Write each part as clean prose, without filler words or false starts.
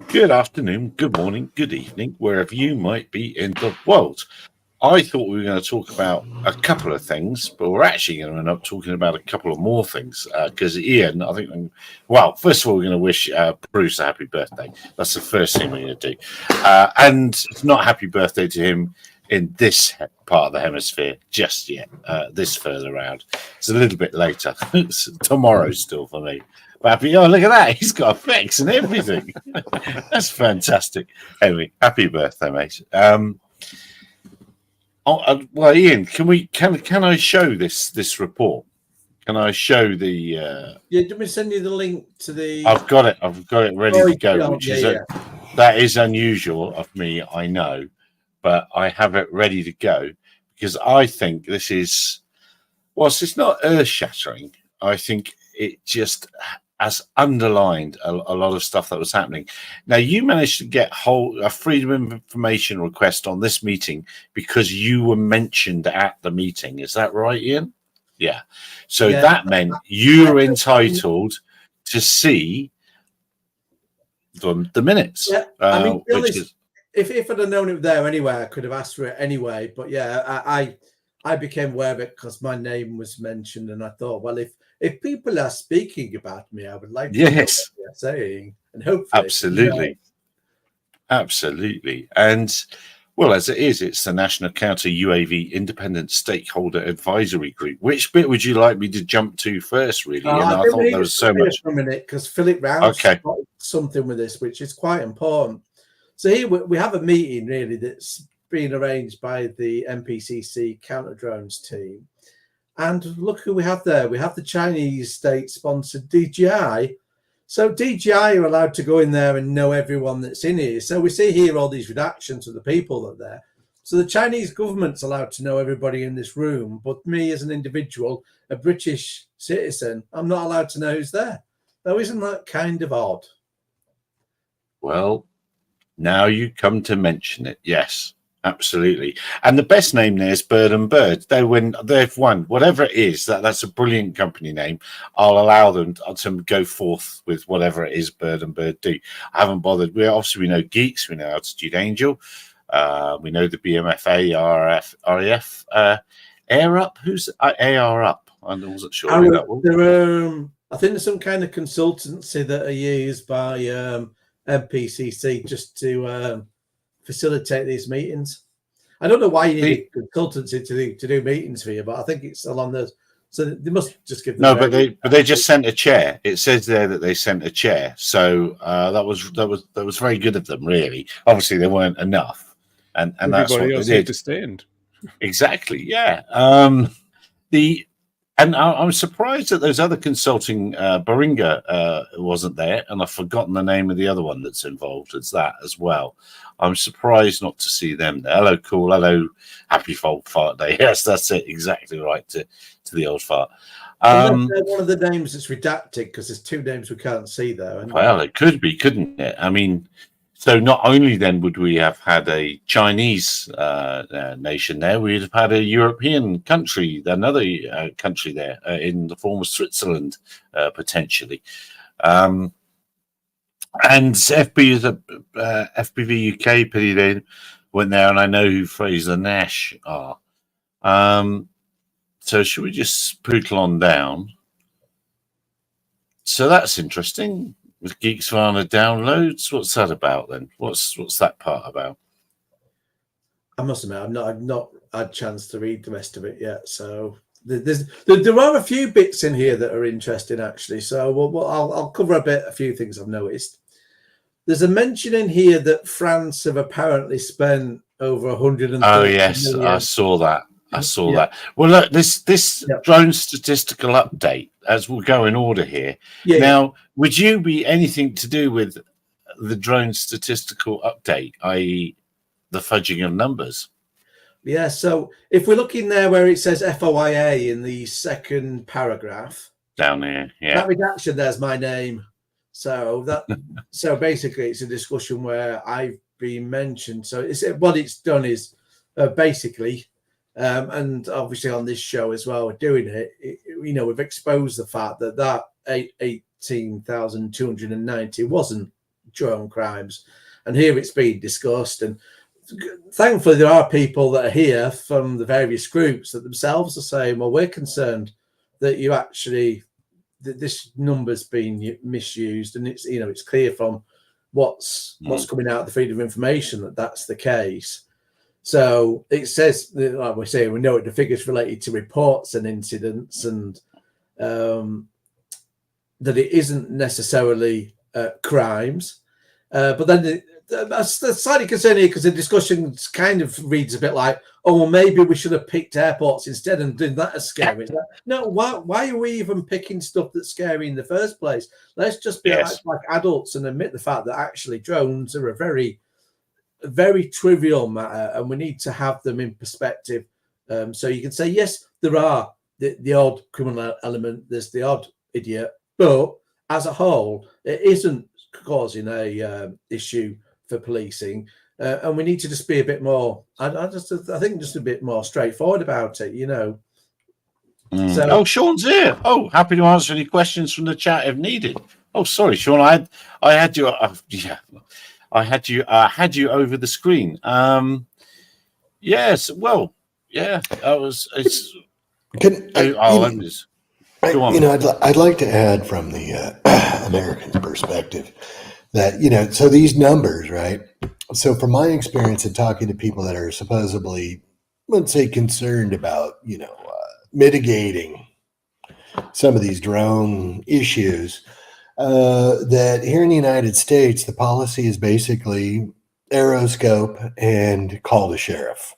Good afternoon, good morning, good evening, wherever you might be in the world. I thought we were going to talk about a couple of things, but we're actually going to end up talking about a couple of more things because Ian, I think, well, first of all, we're going to wish Bruce a happy birthday. That's the first thing we're going to do. And it's not happy birthday to him in this part of the hemisphere just yet, this further around. It's a little bit later. It's tomorrow still for me. But happy, oh, look at that. He's got effects and everything. That's fantastic. Anyway, happy birthday, mate. Well, Ian, can I show this report? Can I show the? Yeah, let me send you the link to the. I've got it ready to go, which is yeah. That is unusual of me, I know, but I have it ready to go because I think this is, whilst it's not earth-shattering, I think it just has underlined a lot of stuff that was happening. Now, you managed to get a freedom of information request on this meeting because you were mentioned at the meeting. Is that right, Ian? Yeah. So that meant you were entitled to see the minutes. Yeah. I mean, if I'd have known it there anyway, I could have asked for it anyway. But yeah, I became aware of it because my name was mentioned, and I thought, well, if people are speaking about me, I would like to know what they're saying, and hopefully, absolutely. And well, as it is, it's the National Counter UAV Independent Stakeholder Advisory Group. Which bit would you like me to jump to first, really? And I thought there was so much. For a minute, because Philip Rouse got something with this, which is quite important. So here we have a meeting really that's being arranged by the NPCC counter drones team. And look who we have there. We have the Chinese state-sponsored DJI. So DJI are allowed to go in there and know everyone that's in here. So we see here all these redactions of the people that are there. So the Chinese government's allowed to know everybody in this room. But me as an individual, a British citizen, I'm not allowed to know who's there. Now, isn't that kind of odd? Well, now you come to mention it. Yes. Absolutely, and the best name there is Bird and Bird. They've won whatever it is. That's a brilliant company name. I'll allow them to go forth with whatever it is Bird and Bird do. I haven't bothered. We know Geeks, we know Altitude Angel, we know the BMFA, RAF, Air Up. Who's AR Up? I wasn't sure who that was. I think there's some kind of consultancy that are used by NPCC just to facilitate these meetings. I don't know why you need a consultancy to do meetings for you, but I think it's along those. So they must just give. But they just sent a chair. It says there that they sent a chair. So that was very good of them, really. Obviously, they weren't enough, and that's what they did. To stand. Exactly. Yeah. And I'm surprised that those other consulting, Beringa wasn't there, and I've forgotten the name of the other one that's involved as that as well. I'm surprised not to see them there. Hello, cool. Hello, happy fart day. Yes, that's it. Exactly right to the old fart. One of the names that's redacted because there's two names we can't see there. Well, it could be, couldn't it? I mean, so not only then would we have had a Chinese nation there, we'd have had a European country, another country there in the form of Switzerland, potentially. And FPV UK, pity they went there, and I know who Fraser Nash are. So should we just poodle on down? So that's interesting. With Geeks Vana downloads, what's that about then? What's that part about? I must admit, I've not had a chance to read the rest of it yet. So there are a few bits in here that are interesting, actually. So I'll cover a few things I've noticed. There's a mention in here that France have apparently spent over 130 Oh yes, million. I saw that. That. Well, look, this drone statistical update, as we'll go in order here. Now, would you be anything to do with the drone statistical update, i.e. the fudging of numbers? Yeah, so if we're looking there where it says FOIA in the second paragraph. Down here, yeah. That redaction, there's my name. So basically it's a discussion where I've been mentioned. So what it's done is basically... and obviously on this show as well, we're doing it. We've exposed the fact that 18,290 wasn't drone crimes. And here it's being discussed. And thankfully, there are people that are here from the various groups that themselves are saying, well, we're concerned that you actually, that this number's been misused. And it's, you know, it's clear from what's coming out of the freedom of information that that's the case. So it says, like we say, we know the figures related to reports and incidents, and that it isn't necessarily crimes. But then that's slightly concerning because the discussion kind of reads a bit like, oh, well, maybe we should have picked airports instead and done that as scary. No, why are we even picking stuff that's scary in the first place? Let's just be like adults and admit the fact that actually drones are a very, very trivial matter, and we need to have them in perspective. So you can say, yes, there are the odd criminal element, there's the odd idiot, but as a whole, it isn't causing a issue for policing, and we need to just be a bit more. I think just a bit more straightforward about it, you know. So, Sean's here. Oh, happy to answer any questions from the chat if needed. Oh, sorry, Sean. I had you. I had you over the screen. Yes. Well, yeah. It's. Go on. You know, I'd like to add from the American's perspective that, you know, so these numbers, right? So from my experience in talking to people that are supposedly, let's say, concerned about, you know, mitigating some of these drone issues, that here in the United States, the policy is basically aeroscope and call the sheriff.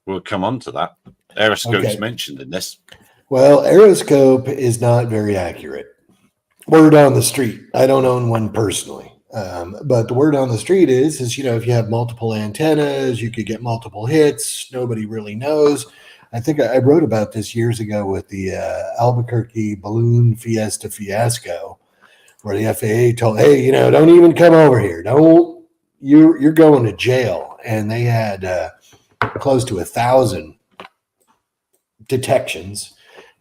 We'll come on to that. Aeroscope's mentioned in this. Well, aeroscope is not very accurate. Word on the street. I don't own one personally. But the word on the street is, you know, if you have multiple antennas, you could get multiple hits. Nobody really knows. I think I wrote about this years ago with the Albuquerque balloon fiesta fiasco, where the FAA told, hey, you know, don't even come over here. You're going to jail. And they had close to 1,000 detections,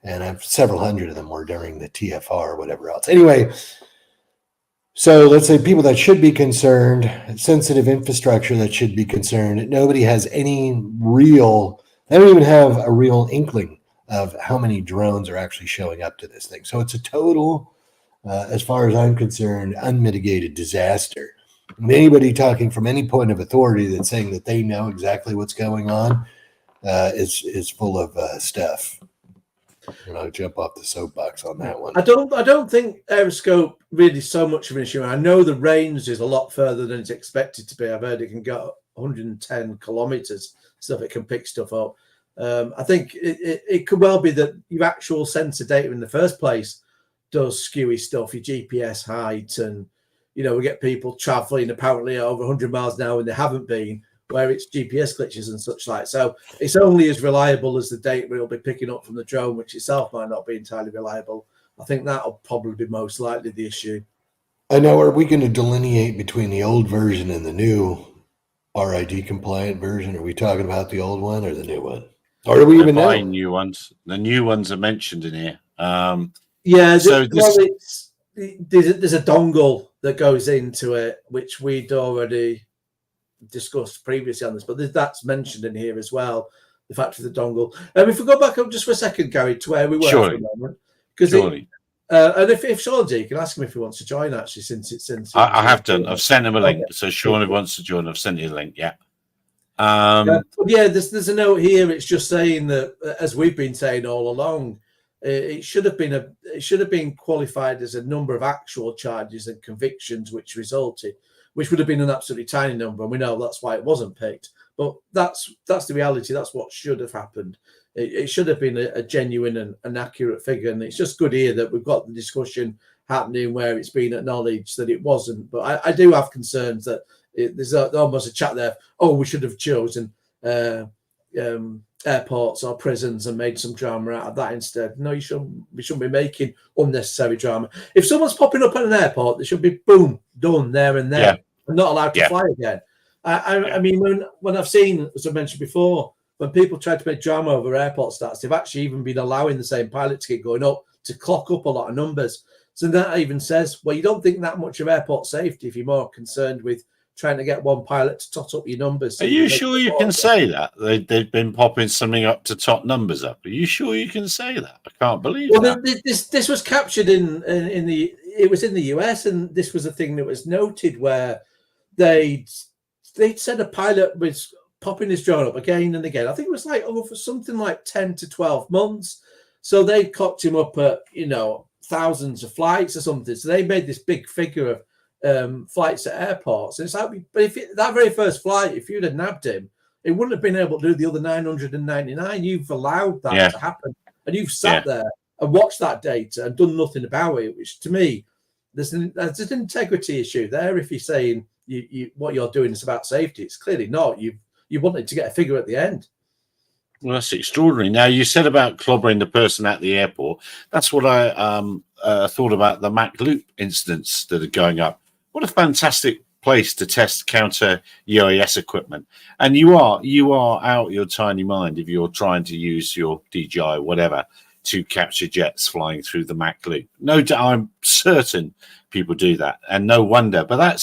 and several hundred of them were during the TFR or whatever else. Anyway, so let's say people that should be concerned, sensitive infrastructure that should be concerned, nobody has any real, they don't even have a real inkling of how many drones are actually showing up to this thing. So it's a total, as far as I'm concerned, unmitigated disaster. And anybody talking from any point of authority that's saying that they know exactly what's going on is full of stuff. And I'll jump off the soapbox on that one. I don't think aeroscope really so much of an issue. I know the range is a lot further than it's expected to be. I've heard it can go 110 kilometers, stuff it can pick stuff up. I think it could well be that your actual sensor data in the first place does skewy stuff, your GPS height, and you know, we get people traveling apparently over 100 miles an hour when they haven't been, where it's GPS glitches and such like. So it's only as reliable as the data we'll be picking up from the drone, which itself might not be entirely reliable. I think that'll probably be most likely the issue. I know. Are we going to delineate between the old version and the new RID compliant version? Are we talking about the old one or the new one? Or do we even know? New ones. The new ones are mentioned in here. There's a dongle that goes into it, which we'd already discussed previously on this, but that's mentioned in here as well, the fact of the dongle. If we go back up just for a second, Gary, to where we were for a moment, because and if Sean's here, you can ask him if he wants to join, actually, since I have done. I've sent him a link. So Sean, if he wants to join, I've sent you a link. There's a note here. It's just saying that, as we've been saying all along, it should have been qualified as a number of actual charges and convictions which resulted, which would have been an absolutely tiny number, and we know that's why it wasn't picked. But that's the reality. That's what should have happened. It should have been a genuine and an accurate figure, and it's just good here that we've got the discussion happening where it's been acknowledged that it wasn't. But I do have concerns that there's almost a chat there. Oh, we should have chosen airports or prisons and made some drama out of that instead. No, we shouldn't be making unnecessary drama. If someone's popping up at an airport, they should be boom, done there and there, and not allowed to fly again. I mean, when I've seen, as I mentioned before, when people try to make drama over airport stats, they've actually even been allowing the same pilot to keep going up to clock up a lot of numbers. So that even says, well, you don't think that much of airport safety if you're more concerned with trying to get one pilot to tot up your numbers. Are you sure you can say that? They've been popping something up to top numbers up. Are you sure you can say that? I can't believe that. This was captured in the US, and this was a thing that was noted where they'd said a pilot was popping his drone up again and again. I think it was like over something like 10 to 12 months. So they cocked him up at, thousands of flights or something. So they made this big figure of flights at airports. And it's like, but that very first flight, if you'd have nabbed him, it wouldn't have been able to do the other 999. You've allowed that to happen, and you've sat there and watched that data and done nothing about it. Which to me, there's an integrity issue there. If you're saying what you're doing is about safety, it's clearly not. You wanted to get a figure at the end. Well, that's extraordinary. Now, you said about clobbering the person at the airport. That's what I thought about the Mac Loop incidents that are going up. What a fantastic place to test counter UAS equipment. And you are out your tiny mind if you're trying to use your DJI or whatever to capture jets flying through the Mac Loop. No doubt, I'm certain people do that, and no wonder. But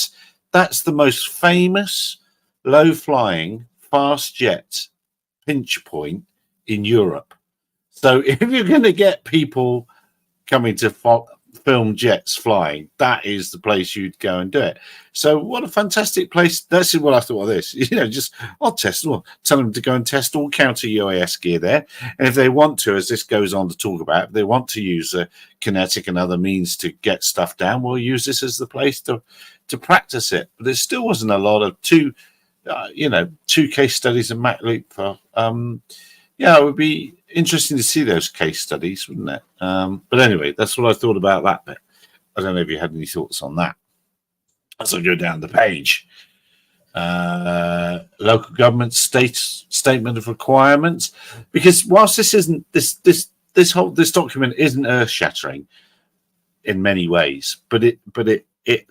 that's the most famous low-flying fast jet pinch point in Europe. So if you're going to get people coming to film jets flying, that is the place you'd go and do it. So what a fantastic place. That's what I thought of this. I'll test, tell them to go and test all counter UAS gear there. And if they want to, as this goes on to talk about, if they want to use kinetic and other means to get stuff down, we'll use this as the place to practice it. But there still wasn't a lot of two case studies in Mac Loop. It would be interesting to see those case studies, wouldn't it? But anyway, that's what I thought about that bit. I don't know if you had any thoughts on that. As I go down the page, local government statement of requirements, because whilst this isn't this document isn't earth-shattering in many ways, but it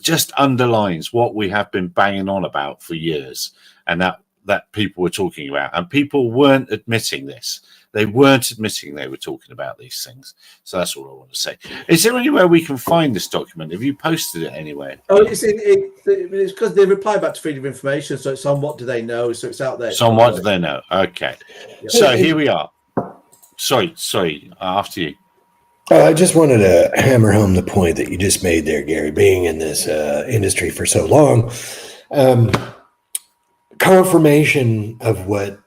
just underlines what we have been banging on about for years, and that people were talking about, and people weren't admitting this. They weren't admitting they were talking about these things. So that's all I want to say. Is there anywhere we can find this document? Have you posted it anywhere? Oh, it's because they reply back to Freedom of Information, so it's on What Do They Know? So it's out there. So on What Do They Know? Okay. Yep. So here we are. Sorry. After you. I just wanted to hammer home the point that you just made there, Gary, being in this industry for so long. Confirmation of what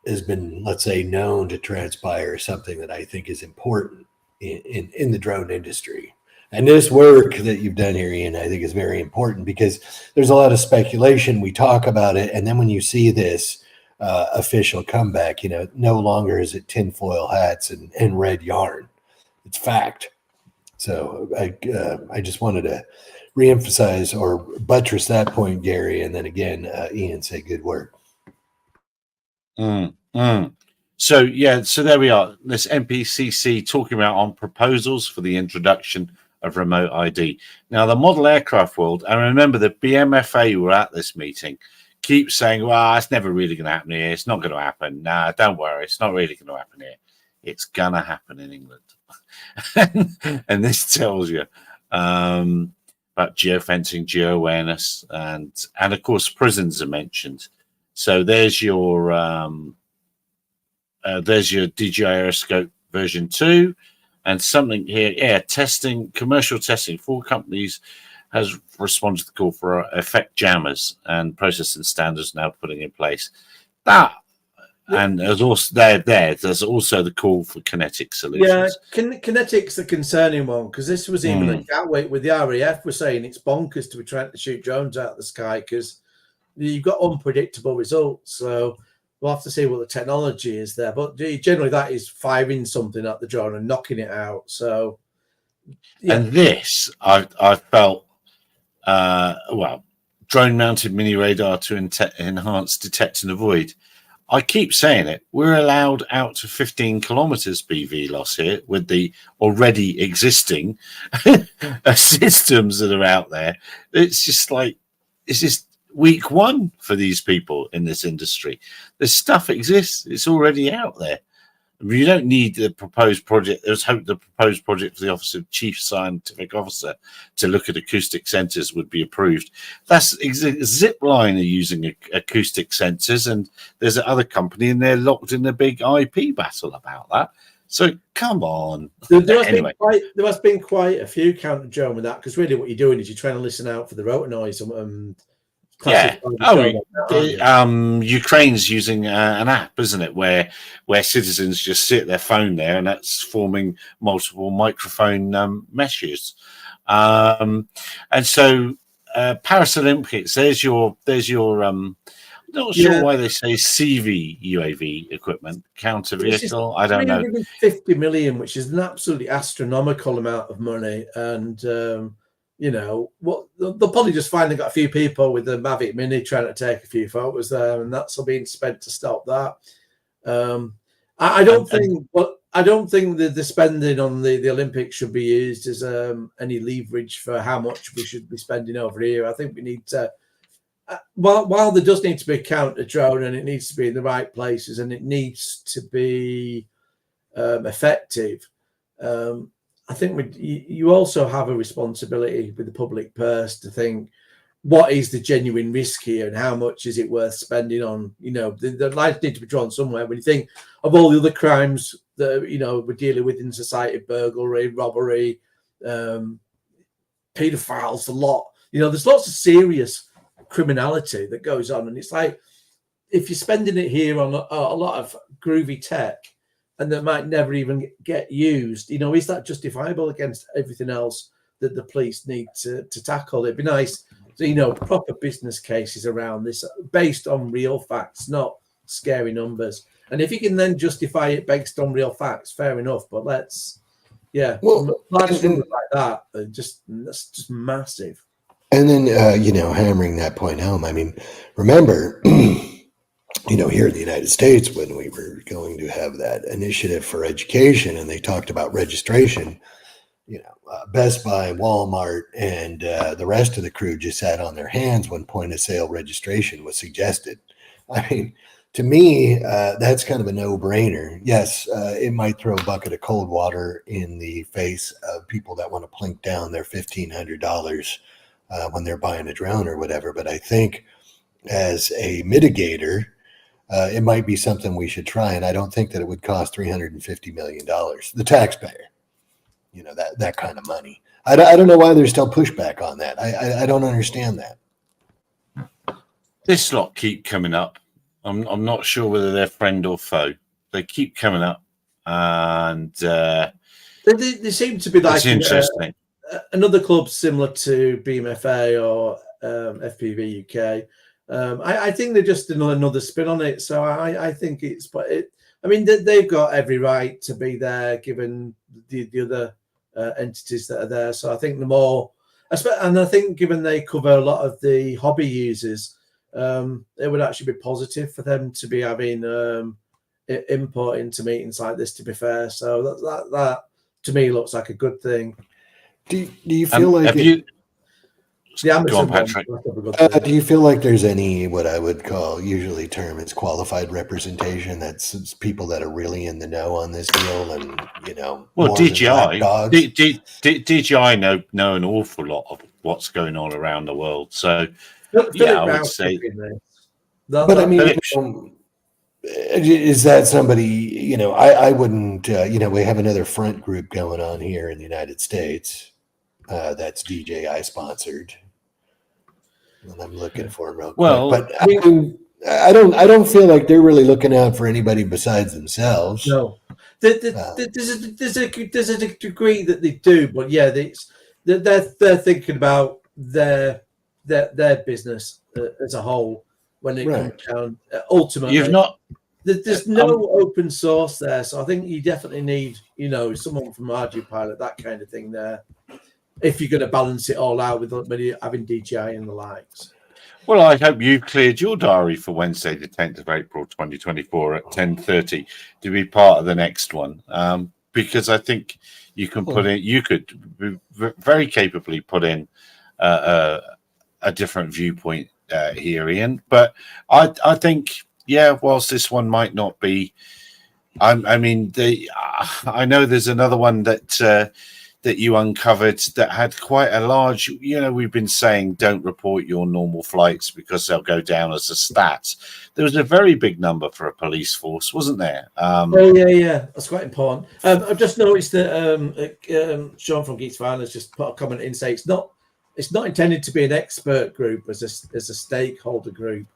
has been, let's say, known to transpire is something that I think is important in the drone industry. And this work that you've done here, Ian, I think is very important because there's a lot of speculation. We talk about it, and then when you see this official comeback, no longer is it tinfoil hats and red yarn. It's fact. So I just wanted to reemphasize or buttress that point, Gary, and then again, Ian, say good work. So there we are. This NPCC talking about on proposals for the introduction of remote ID. Now, the model aircraft world, and remember the BMFA were at this meeting, keep saying, well, it's never really going to happen here. It's not going to happen. Nah, don't worry. It's not really going to happen here. It's going to happen in England. And this tells you about geofencing, geo-awareness, and of course, prisons are mentioned. So there's your DJI Aeroscope version 2, and something here, commercial testing. 4 companies has responded to the call for effect jammers and processing standards now putting in place. That, and there's also there's also the call for kinetic solutions. Yeah, kinetic's the concerning one, because this was even at Gatwick with the RAF. We're saying it's bonkers to be trying to shoot drones out of the sky because you've got unpredictable results. So we'll have to see what the technology is there. But generally, that is firing something at the drone and knocking it out. So, yeah. And this, I felt, drone-mounted mini radar to enhance, detect, and avoid. I keep saying it. We're allowed out to 15 kilometers BV loss here with the already existing systems that are out there. It's just week one for these people in this industry. This stuff exists. It's already out there. You don't need the proposed project. Let's hope the proposed project for the Office of Chief Scientific Officer to look at acoustic sensors would be approved. That's Zipline are using acoustic sensors, and there's another company, and they're locked in a big IP battle about that. So come on. There must have been quite a few counter drone with that, because really what you're doing is you're trying to listen out for the rotor noise and yeah. Ukraine's using an app, isn't it, where citizens just sit their phone there, and that's forming multiple microphone meshes. And so Paris Olympics. There's your. Not sure why they say CV UAV equipment, counter vehicle. I don't know. 50 million, which is an absolutely astronomical amount of money, and. What they'll probably just find they've got a few people with the Mavic Mini trying to take a few photos there, and that's all being spent to stop that. I don't think the spending on the Olympics should be used as any leverage for how much we should be spending over here. I think we need to, while there does need to be a counter drone, and it needs to be in the right places, and it needs to be effective. I think you also have a responsibility with the public purse to think, what is the genuine risk here, and how much is it worth spending on? The lines need to be drawn somewhere. When you think of all the other crimes that we're dealing with in society, burglary, robbery, paedophiles, a lot. There's lots of serious criminality that goes on, and it's like, if you're spending it here on a lot of groovy tech, and that might never even get used, is that justifiable against everything else that the police need to tackle? It'd be nice to, proper business cases around this based on real facts, not scary numbers. And if you can then justify it based on real facts, fair enough. But large numbers like that, that's just massive. And then, hammering that point home, I mean, remember, here in the United States, when we were going to have that initiative for education and they talked about registration, Best Buy, Walmart, and the rest of the crew just sat on their hands when point of sale registration was suggested. I mean, to me, that's kind of a no-brainer. Yes, it might throw a bucket of cold water in the face of people that want to plink down their $1,500 when they're buying a drone or whatever. But I think as a mitigator, it might be something we should try, and I don't think that it would cost $350 million. The taxpayer, that kind of money. I don't know why there's still pushback on that. I don't understand that. This lot keep coming up. I'm not sure whether they're friend or foe. They keep coming up, and they seem to be like it's interesting. Another club similar to BMFA or FPV UK. I think they're just another spin on it. So I think they've got every right to be there, given the other entities that are there. So I think and I think given they cover a lot of the hobby users, it would actually be positive for them to be having input into meetings like this, to be fair. So that to me looks like a good thing. Do you feel like Go on, Patrick. Do you feel like there's any, what I would call, usually term as qualified representation, that's people that are really in the know on this deal, and well, DJI know an awful lot of what's going on around the world. So I would say. But I mean, is that somebody? I wouldn't. We have another front group going on here in the United States. That's DJI sponsored, and I'm looking for them real quick. But I mean, I don't feel like they're really looking out for anybody besides themselves. No, there's a degree that they do, but yeah, they're thinking about their business as a whole when it comes down. Ultimately, there's no open source there, so I think you definitely need someone from RG Pilot, that kind of thing there, if you're going to balance it all out with having DJI and the likes. Well, I hope you cleared your diary for Wednesday, the 10th of April, 2024 at 10:30 to be part of the next one, because I think you can you could very capably put in a different viewpoint here, Ian. But I think, whilst this one might not be I mean, I know there's another one that you uncovered that had quite a large. We've been saying don't report your normal flights because they'll go down as a stat. There was a very big number for a police force, wasn't there? Oh yeah, that's quite important. I've just noticed that Sean from Geeks File has just put a comment in saying it's not intended to be an expert group as a stakeholder group.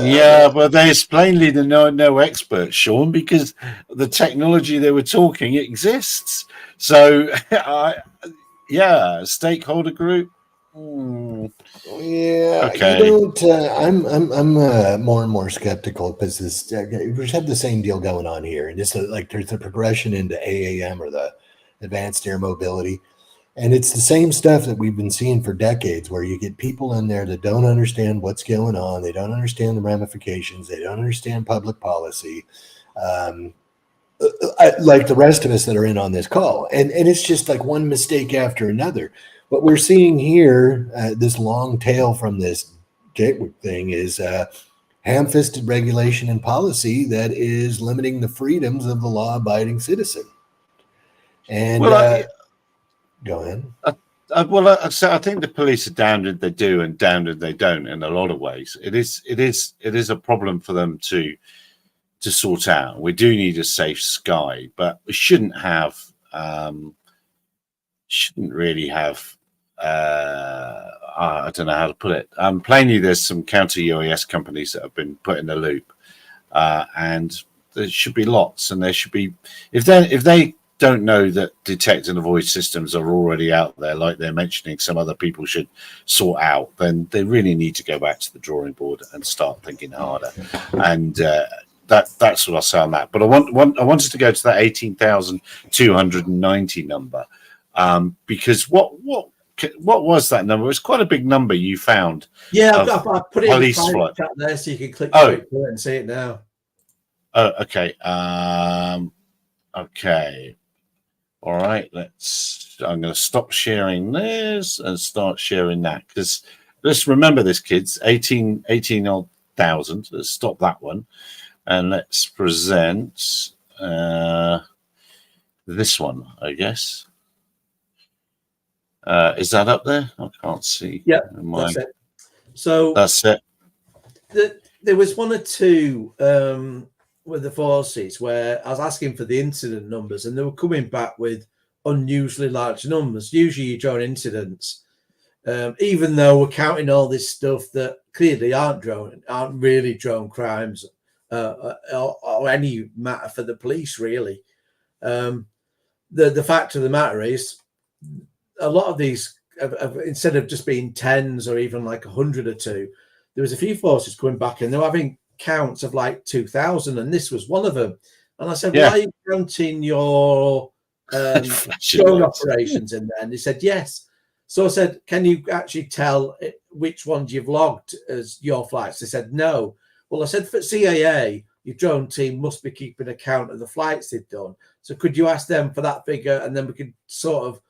Yeah, but there's plainly no expert, Sean, because the technology they were talking exists. So, stakeholder group. Yeah, okay. You don't. I'm more and more skeptical because we just have the same deal going on here, and just like there's a progression into AAM or the advanced air mobility. And it's the same stuff that we've been seeing for decades, where you get people in there that don't understand what's going on. They don't understand the ramifications. They don't understand public policy, like the rest of us that are in on this call. And it's just like one mistake after another. What we're seeing here, this long tail from this gateway thing, is ham-fisted regulation and policy that is limiting the freedoms of the law-abiding citizen. And go ahead. I think the police are damned if they do and damned if they don't. In a lot of ways, it is a problem for them to sort out. We do need a safe sky, but we shouldn't really have. I don't know how to put it. Plainly, there's some counter UAS companies that have been put in the loop, and there should be lots. And there should be if they don't know that detect and avoid systems are already out there, like they're mentioning some other people should sort out, then they really need to go back to the drawing board and start thinking harder. And that's what I'll say on that. But I wanted to go to that 18,290 number, because what was that number? It was quite a big number you found. Yeah, I put it in the chat there so you can click through it and see it now. Oh, okay. Okay. All right. I'm going to stop sharing this and start sharing that, because let's remember this, kids. 18,000. Let's stop that one, and let's present this one, I guess. Is that up there? I can't see. Yeah, that's it. So that's it. There was one or two with the forces where I was asking for the incident numbers, and they were coming back with unusually large numbers. Usually, your drone incidents, even though we're counting all this stuff that clearly aren't really drone crimes, or any matter for the police, really. The fact of the matter is, a lot of these, instead of just being tens or even like 100 or two, there was a few forces coming back and they were having counts of like 2,000, and this was one of them. And I said, why are you counting your drone operations in there? And they said, yes. So I said, can you actually tell which ones you've logged as your flights? They said, no. Well, I said, for CAA, your drone team must be keeping account of the flights they've done. So could you ask them for that figure, and then we could sort of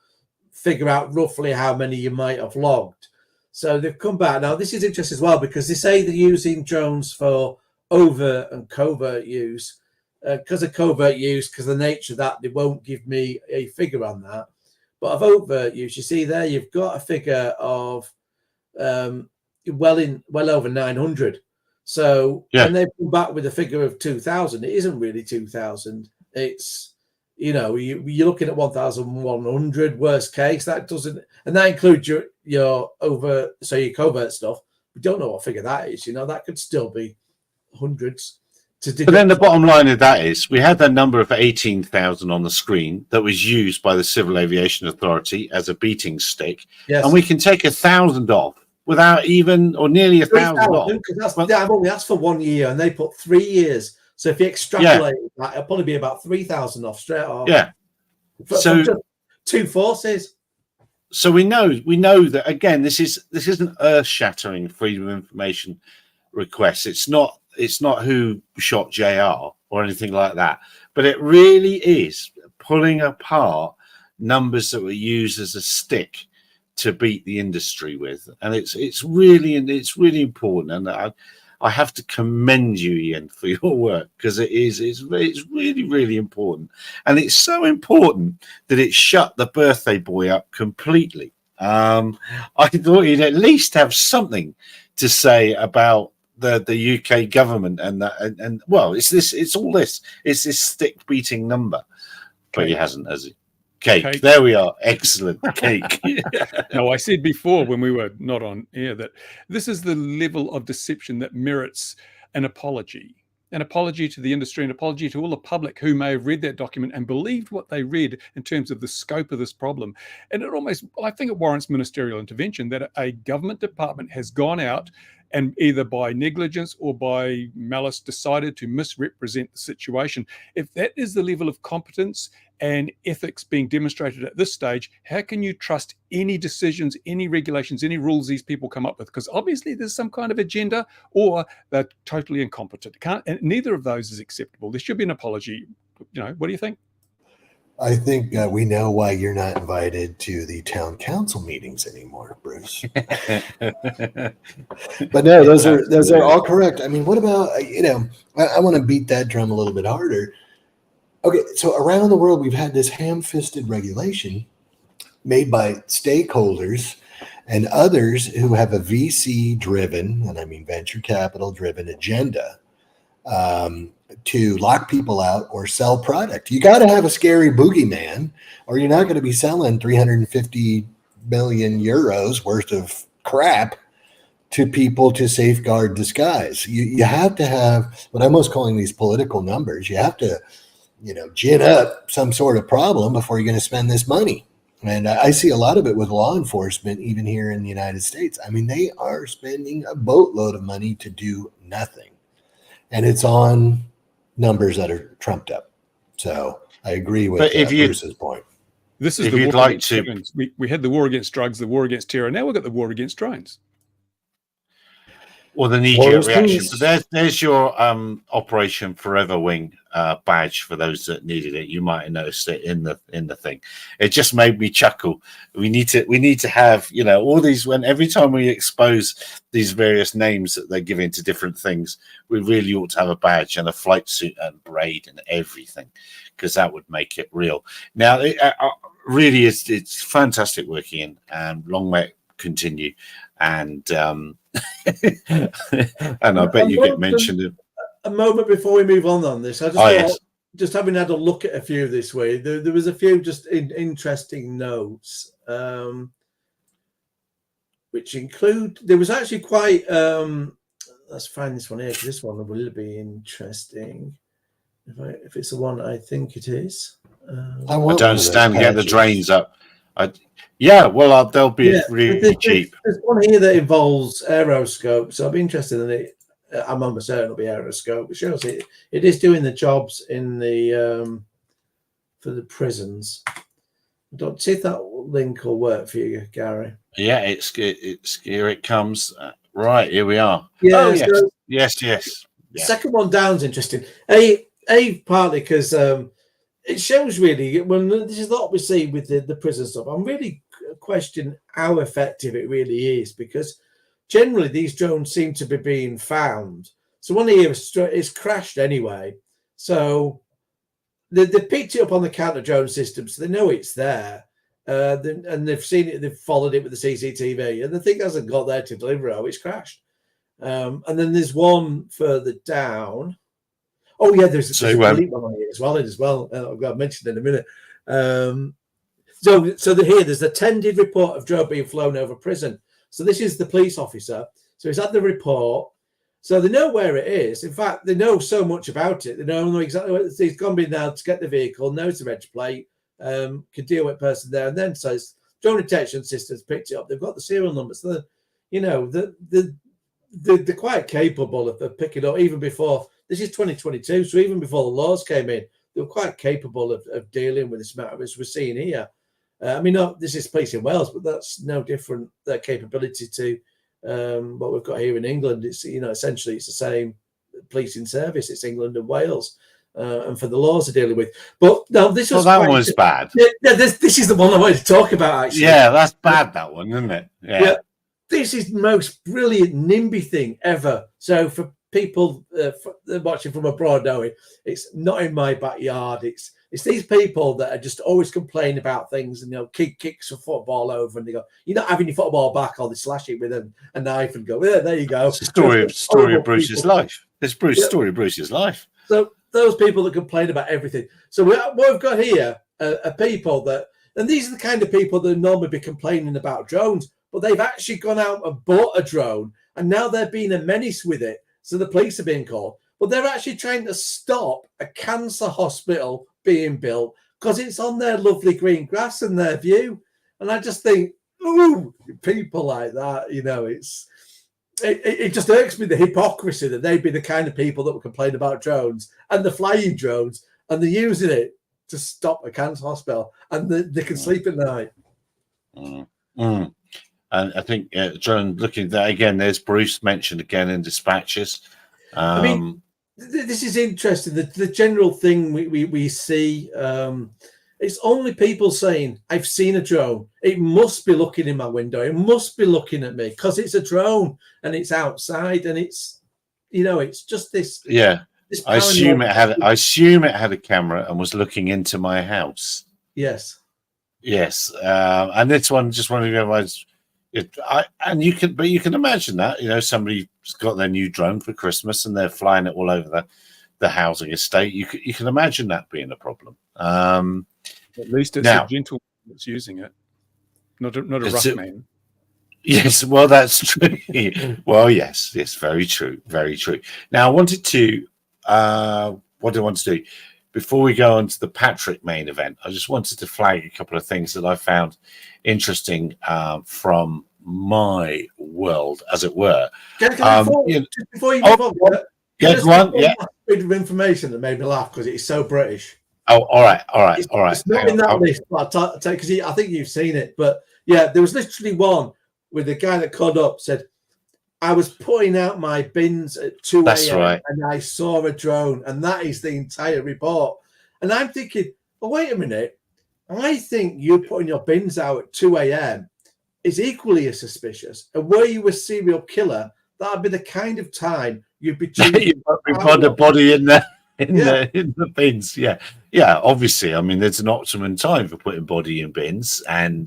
figure out roughly how many you might have logged. So they've come back. Now, this is interesting as well, because they say they're using drones for overt and covert use. Because of covert use, because of the nature of that, they won't give me a figure on that. But of overt use, you see there, you've got a figure of well over 900. So when they come back with a figure of 2,000, it isn't really 2,000. It's, you're looking at 1,100 worst case. That doesn't, and that includes your covert stuff. We don't know what figure that is. That could still be hundreds. But then the bottom line of that is, we had that number of 18,000 on the screen that was used by the Civil Aviation Authority as a beating stick, and we can take 1,000 off without even, or nearly 1,000 off. I've only asked for 1 year, and they put 3 years. So if you extrapolate that, it'll probably be about 3,000 off straight off. Yeah. So just two forces. So we know that, again, this isn't earth-shattering freedom of information requests. It's not who shot JR or anything like that. But it really is pulling apart numbers that were used as a stick to beat the industry with, and it's really important. And I have to commend you, Ian, for your work, because it's really, really important. And it's so important that it shut the birthday boy up completely. I thought you'd at least have something to say about the UK government and well, it's all this stick beating number, but he hasn't, has he? Cake. There we are. Excellent. Cake. No, I said before when we were not on air that this is the level of deception that merits an apology to the industry, an apology to all the public who may have read that document and believed what they read in terms of the scope of this problem. And I think it warrants ministerial intervention that a government department has gone out and either by negligence or by malice decided to misrepresent the situation. If that is the level of competence and ethics being demonstrated at this stage, how can you trust any decisions, any regulations, any rules these people come up with? Because obviously there's some kind of agenda, or they're totally incompetent. And neither of those is acceptable. There should be an apology. What do you think? I think we know why you're not invited to the town council meetings anymore, Bruce. But no, those are all correct. I mean, what about, I want to beat that drum a little bit harder. Okay, so around the world, we've had this ham-fisted regulation made by stakeholders and others who have a VC-driven, and I mean venture capital-driven agenda to lock people out or sell product. You got to have a scary boogeyman, or you're not going to be selling 350 million euros worth of crap to people to safeguard disguise. You have to have what I'm most calling these political numbers. You have to, gin up some sort of problem before you're going to spend this money. And I see a lot of it with law enforcement, even here in the United States. I mean, they are spending a boatload of money to do nothing. And it's on numbers that are trumped up. So I agree with Bruce's point. This is the war against drones. We had the war against drugs, the war against terror. Now we've got the war against drones. Or the knee-jerk reaction. So there's your Operation Forever Wing badge for those that needed it. You might have noticed it in the thing. It just made me chuckle. We need to have all these. Every time we expose these various names that they're giving to different things, we really ought to have a badge and a flight suit and braid and everything, because that would make it real. Now, really, it's fantastic working, and long may it continue. And and I bet you get mentioned. A moment before we move on this, I just thought, just having had a look at a few this way, there was a few just interesting notes, which include, there was actually quite, let's find this one here, because this one will be interesting. If it's the one I think it is. I don't stand and get the drains up. They'll be really cheap. There's one here that involves aeroscope, so I'll be interested in it. I'm almost certain it'll be aeroscope. It shows it is doing the jobs in the for the prisons. I don't see if that link will work for you, Gary. Yeah, it's here. It comes right here. We are. Yeah. Oh, yes. So yes. Yeah. Second one down's interesting. Partly because it shows really when this is what we see with the prison stuff. I'm really questioning how effective it really is, because generally these drones seem to be being found. So one here is crashed anyway. So they picked it up on the counter drone system, so they know it's there. And they've seen it, they've followed it with the CCTV, and the thing hasn't got there to deliver. It's crashed. And then there's one further down. Oh yeah, there's a one on here as well. I've got to mention in a minute. So there's a attended report of drone being flown over prison. So this is the police officer. So he's had the report. So they know where it is. In fact, they know so much about it. They know exactly where he's gone in now to get the vehicle, knows the reg plate, can deal with person there, and then says drone detection systems picked it up. They've got the serial number. So they're quite capable of picking up even before. This is 2022, so even before the laws came in, they were quite capable of dealing with this matter, as we're seeing here. This is police in Wales, but that's no different. Their capability to what we've got here in England. It's essentially it's the same policing service. It's England and Wales, and for the laws they're dealing with. But now this was that was bad. Yeah, this is the one I wanted to talk about. Actually, yeah, that's bad. That one, isn't it? Yeah. this is the most brilliant NIMBY thing ever. So for people watching from abroad, knowing it's not in my backyard. It's these people that are just always complaining about things, and kid kicks a football over, and they go, "You're not having your football back," or they slash it with a knife and go, "Yeah, there you go." It's the story of Bruce's life. It's story of Bruce's life. So those people that complain about everything. So what we've got here are people that, and these are the kind of people that normally be complaining about drones, but they've actually gone out and bought a drone, and now they're being a menace with it. So the police are being called, but they're actually trying to stop a cancer hospital being built because it's on their lovely green grass in their view. And I just think, ooh, people like that, it just irks me, the hypocrisy that they'd be the kind of people that would complain about drones, and they're flying drones, and they're using it to stop a cancer hospital, and they can sleep at night. And I think, John, looking at that again, there's Bruce mentioned again in dispatches. I mean, this is interesting. The general thing we see, it's only people saying, "I've seen a drone. It must be looking in my window. It must be looking at me because it's a drone and it's outside, and it's just this." Yeah, this I assume it had a camera and was looking into my house. Yes. And this one, just want to realize. You can imagine that, somebody's got their new drone for Christmas and they're flying it all over the housing estate. You can imagine that being a problem. At least it's a gentleman that's using it, not a rough man. Yes, well, that's true. Well, yes, very true, very true. Now, I wanted to what do I want to do? Before we go on to the Patrick main event, I just wanted to flag a couple of things that I found interesting from my world, as it were. Before you move on, go on. Yeah, bit of information that made me laugh because it's so British. Oh, all right. It's not in that list, but because I think you've seen it. But yeah, there was literally one where the guy that called up said, "I was putting out my bins at 2 a.m. and I saw a drone," and that is the entire report. And I'm thinking, well, wait a minute. I think you putting your bins out at 2 a.m. is equally as suspicious. And were you a serial killer, that would be the kind of time you'd be you'd put the body in there. In the bins, yeah. Obviously, I mean, there's an optimum time for putting body in bins, and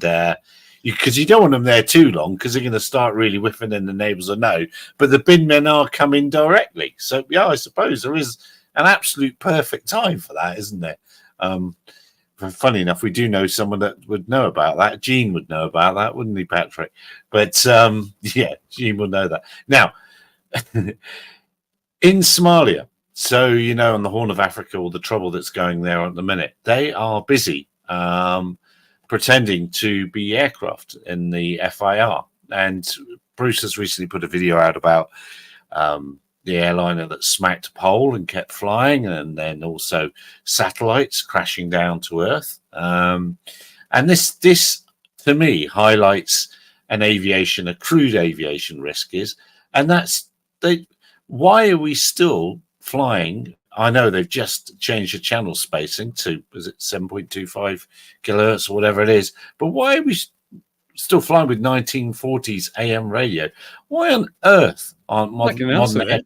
because you don't want them there too long, because they're going to start really whiffing, and the neighbours will know. But the bin men are coming directly, so yeah, I suppose there is an absolute perfect time for that, isn't there? Funny enough, we do know someone that would know about that. Gene would know about that, wouldn't he, Patrick? But yeah, Gene will know that. Now, in Somalia. So, on the Horn of Africa, all the trouble that's going there at the minute, they are busy pretending to be aircraft in the FIR. And Bruce has recently put a video out about the airliner that smacked a pole and kept flying, and then also satellites crashing down to Earth. And this, to me, highlights a crude aviation risk is, and that's why are we still flying? I know they've just changed the channel spacing to, is it 7.25 kilohertz or whatever it is, but why are we still flying with 1940s AM radio? Why on earth aren't modern?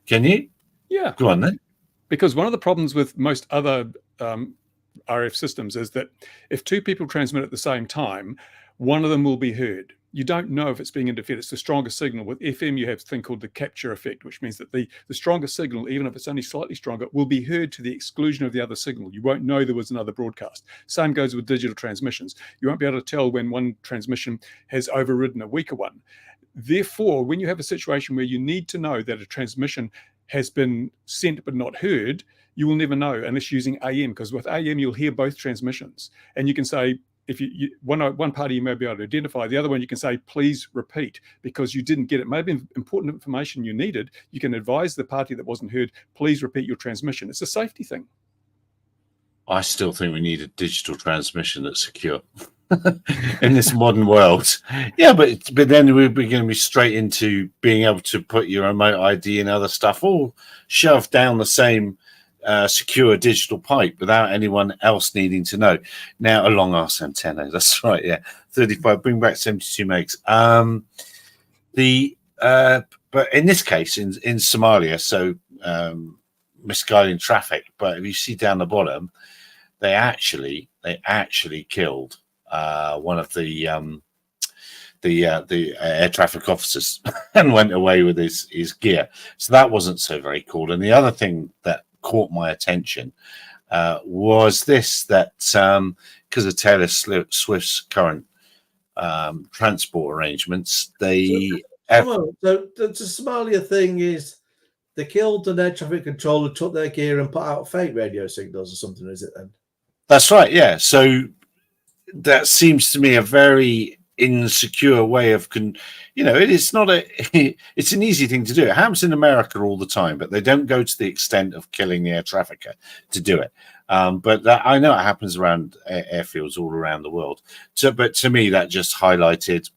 Can you? Yeah. Go on then. Because one of the problems with most other RF systems is that if two people transmit at the same time, one of them will be heard. You don't know if it's being interfered. It's the strongest signal. With FM, you have a thing called the capture effect, which means that the strongest signal, even if it's only slightly stronger, will be heard to the exclusion of the other signal. You won't know there was another broadcast. Same goes with digital transmissions. You won't be able to tell when one transmission has overridden a weaker one. Therefore, when you have a situation where you need to know that a transmission has been sent but not heard, you will never know unless using AM, because with AM, you'll hear both transmissions. And you can say, if one party you may be able to identify, the other one you can say, please repeat, because you didn't get it. Maybe important information you needed. You can advise the party that wasn't heard, please repeat your transmission. It's a safety thing. I still think we need a digital transmission that's secure in this modern world. Yeah, but then we're going to be straight into being able to put your remote ID and other stuff all shoved down the same secure digital pipe without anyone else needing to know. Now, a long arse antenna, that's right, yeah. 35, bring back 72 megs. But in this case, in Somalia, so misguiding traffic. But if you see down the bottom, they actually killed one of the air traffic officers and went away with his gear. So that wasn't so very cool. And the other thing that caught my attention was this, that because of Taylor Swift's current transport arrangements, the Somalia thing is they killed an air traffic controller, took their gear and put out fake radio signals or something, is it then? That's right, yeah. So that seems to me a very insecure way of it's not it's an easy thing to do. It happens in America all the time, but they don't go to the extent of killing the air trafficker to do it. But I know it happens around airfields all around the world. But to me, that just highlighted,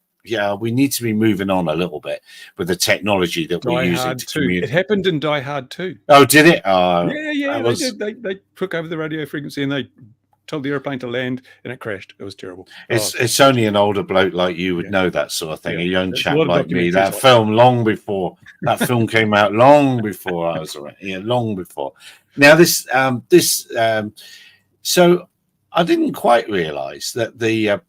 we need to be moving on a little bit with the technology that we're using to communicate. It happened in Die Hard 2. Oh, did it? Yeah, they did. They took over the radio frequency and they told the airplane to land, and it crashed. It was terrible. It's only an older bloke like you would know that sort of thing. A young chap like me. That film came out long before I was around. Yeah, long before. Now so I didn't quite realise that the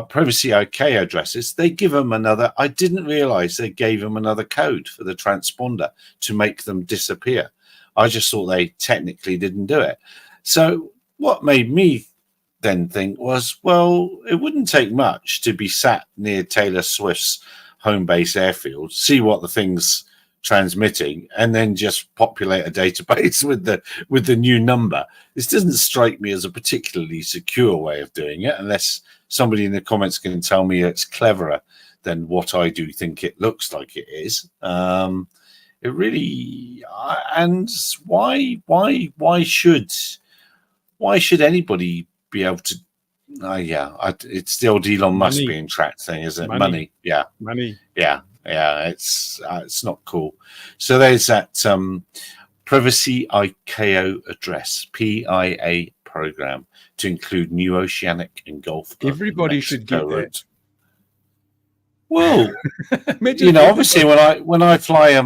privacy OK addresses, they give them another. I didn't realise they gave them another code for the transponder to make them disappear. I just thought they technically didn't do it. So what made me then think was, well, it wouldn't take much to be sat near Taylor Swift's home base airfield, see what the thing's transmitting, and then just populate a database with the new number. This doesn't strike me as a particularly secure way of doing it, unless somebody in the comments can tell me it's cleverer than what I do think it looks like it is. It really, and why should anybody be able to? It's the old Elon Musk being tracked thing, isn't it? Money. Yeah. It's not cool. So there's that privacy ICAO address, PIA program, to include New Oceanic and Gulf. Everybody should get that. Well, obviously when I fly a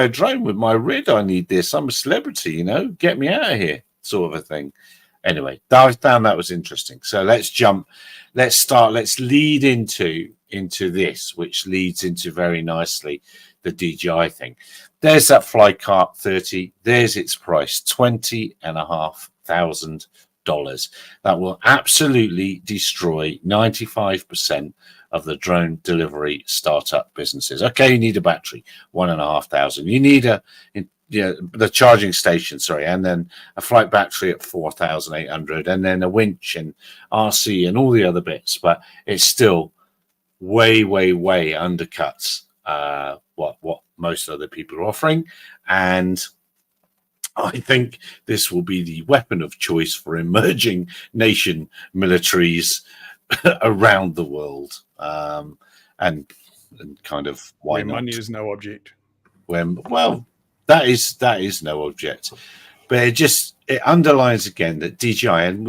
drone with my rig, I need this. I'm a celebrity, get me out of here, sort of a thing. Anyway, I found that was interesting. So let's lead into this, which leads into very nicely the DJI thing. There's that Flycart 30. There's its price, $20,500. That will absolutely destroy 95% of the drone delivery startup businesses. Okay, you need a battery, $1,500. You need the charging station, and then a flight battery at 4,800, and then a winch and RC and all the other bits. But it's still way, way, way undercuts what most other people are offering. And I think this will be the weapon of choice for emerging nation militaries around the world. And kind of why where not? Money is no object. That is no object, but it underlines again that DJI, and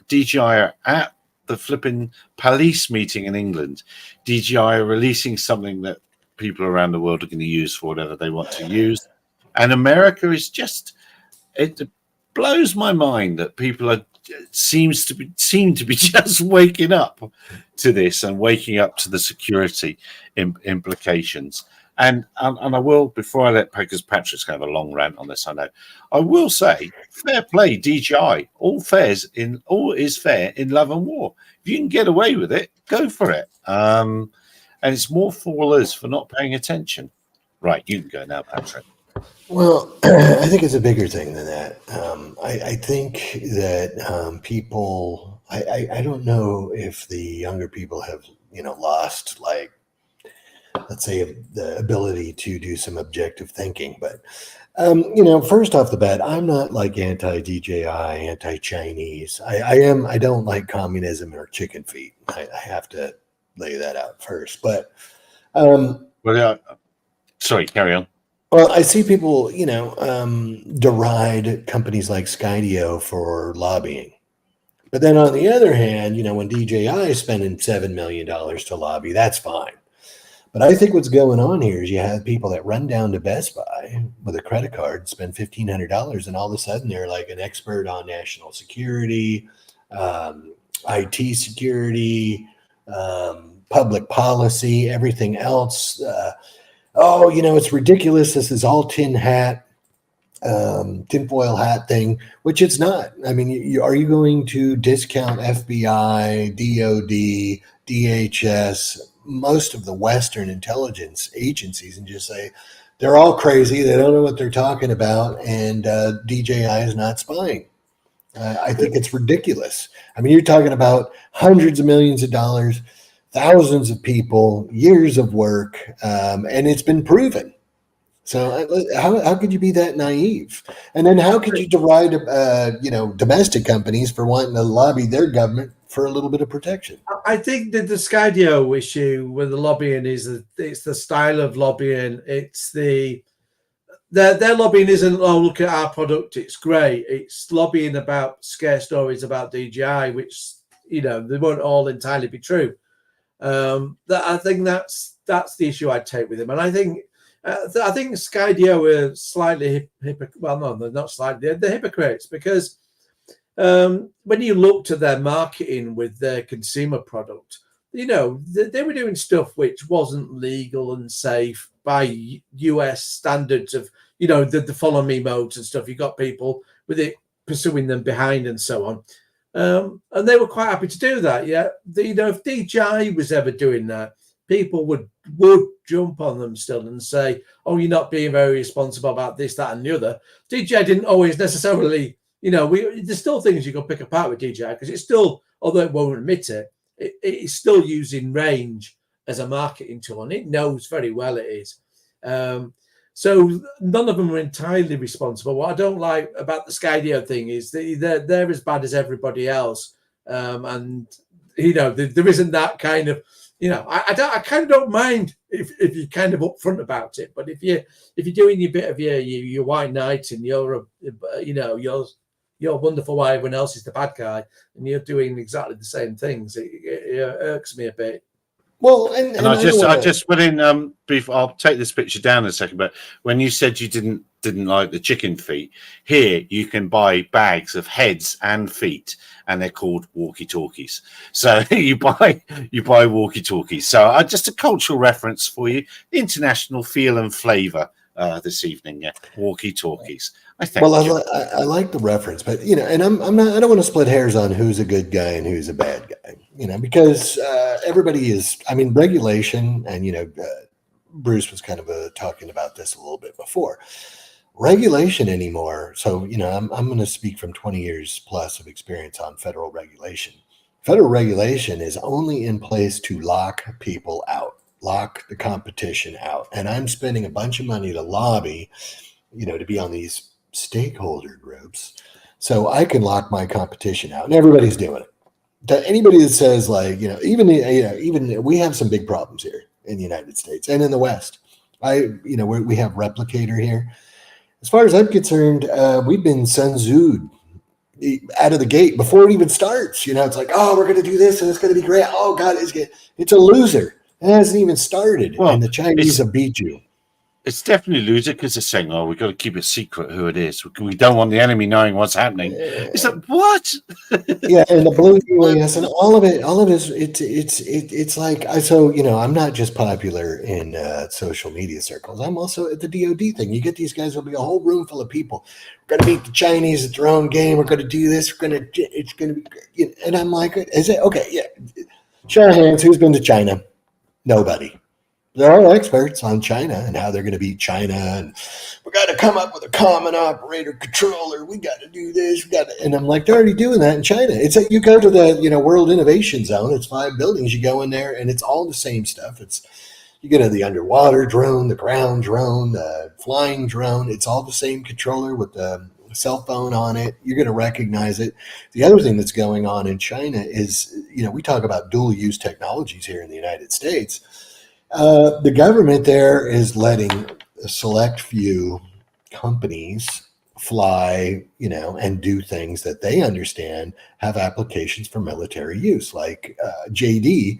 DJI are at the flipping police meeting in England. DJI are releasing something that people around the world are going to use for whatever they want to use, and America is it blows my mind that people seem to be just waking up to this and waking up to the security implications. And I will, before I let, because Patrick's going to have a long rant on this, I will say, fair play, DJI. All is fair in love and war. If you can get away with it, go for it. And it's more for us for not paying attention. Right, you can go now, Patrick. Well, I think it's a bigger thing than that. I think that people, I don't know if the younger people have, lost, let's say, the ability to do some objective thinking. But, first off the bat, I'm not anti-DJI, anti-Chinese. I don't like communism or chicken feet. I have to lay that out first. But, sorry, carry on. Well, I see people, deride companies like Skydio for lobbying. But then on the other hand, when DJI is spending $7 million to lobby, that's fine. But I think what's going on here is you have people that run down to Best Buy with a credit card, spend $1,500, and all of a sudden they're like an expert on national security, IT security, public policy, everything else. It's ridiculous. This is all tinfoil hat thing, which it's not. I mean, are you going to discount FBI, DOD, DHS, most of the Western intelligence agencies and just say they're all crazy, they don't know what they're talking about, and DJI is not spying? I think it's ridiculous. I mean, you're talking about hundreds of millions of dollars, thousands of people, years of work, and it's been proven. So how could you be that naive? And then how could you deride, domestic companies for wanting to lobby their government for a little bit of protection? I think that the Skydio issue with the lobbying is that it's the style of lobbying. It's their lobbying isn't, oh, look at our product, it's great. It's lobbying about scare stories about DJI, which, they won't all entirely be true. I think that's the issue I'd take with him. And I think Skydio are slightly well, no, they're not slightly. They're hypocrites because when you looked at their marketing with their consumer product, they were doing stuff which wasn't legal and safe by US standards of, the follow me modes and stuff. You got people with it pursuing them behind and so on. And they were quite happy to do that. Yeah. If DJI was ever doing that, people would jump on them still and say, oh, you're not being very responsible about this, that, and the other. DJI didn't always necessarily, there's still things you can pick apart with DJI because it's still, although it won't admit it, it's still using range as a marketing tool, and it knows very well it is. So none of them are entirely responsible. What I don't like about the Skydio thing is they're as bad as everybody else. And, there isn't that kind of, I kind of don't mind if you're kind of upfront about it, but if you're doing your bit of your white knight and you're wonderful why everyone else is the bad guy and you're doing exactly the same things, it irks me a bit. Well, and I just went in. I'll take this picture down in a second. But when you said you didn't like the chicken feet, here you can buy bags of heads and feet, and they're called walkie-talkies. So you buy walkie-talkies. So just a cultural reference for you, international feel and flavour this evening. Yeah, walkie-talkies. I think. Well, I like the reference, but and I don't want to split hairs on who's a good guy and who's a bad guy. Because everybody is. I mean, regulation, and Bruce was kind of talking about this a little bit before. Regulation anymore. So I'm going to speak from 20 years plus of experience on federal regulation. Federal regulation is only in place to lock people out, lock the competition out, and I'm spending a bunch of money to lobby, to be on these stakeholder groups, so I can lock my competition out, and everybody's doing it. Anybody that says even we have some big problems here in the United States and in the West. We have Replicator here. As far as I'm concerned, we've been Sun Tzu'd out of the gate before it even starts. It's like, oh, we're going to do this and it's going to be great. Oh God, it's a loser. It hasn't even started, and the Chinese have beat you. It's definitely loser because they're saying, "Oh, we've got to keep it secret who it is. We don't want the enemy knowing what's happening." It's like, what? Yeah, and the blue UAS and all of it. It's like I'm not just popular in social media circles. I'm also at the DoD thing. You get these guys, there'll be a whole room full of people. We're going to beat the Chinese at their own game. We're going to do this. It's going to be, and I'm like, is it okay? Yeah, show of hands. Who's been to China? Nobody. They're all experts on China and how they're going to beat China, and we got to come up with a common operator controller. We got to do this. And I'm like, they're already doing that in China. It's like you go to the World Innovation Zone. It's 5 buildings. You go in there, and it's all the same stuff. You get the underwater drone, the ground drone, the flying drone. It's all the same controller with the cell phone on it. You're going to recognize it. The other thing that's going on in China is, we talk about dual use technologies here in the United States. The government there is letting a select few companies fly, and do things that they understand have applications for military use, like JD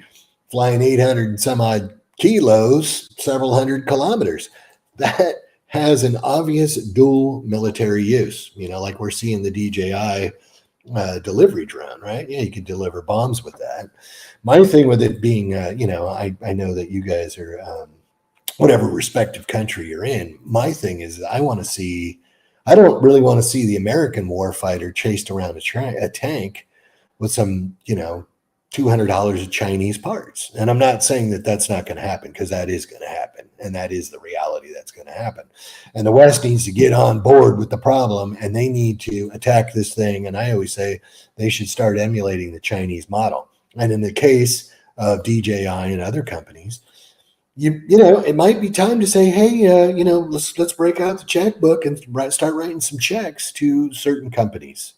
flying 800 and some odd kilos, several hundred kilometers. That has an obvious dual military use, like we're seeing the DJI delivery drone, right? Yeah, you can deliver bombs with that. My thing with it being, I know that you guys are, whatever respective country you're in. My thing is, I don't really want to see the American warfighter chased around a tank with some, $200 of Chinese parts. And I'm not saying that that's not going to happen, because that is going to happen. And that is the reality that's going to happen. And the West needs to get on board with the problem, and they need to attack this thing. And I always say they should start emulating the Chinese model. And in the case of DJI and other companies, it might be time to say, hey, let's break out the checkbook and start writing some checks to certain companies.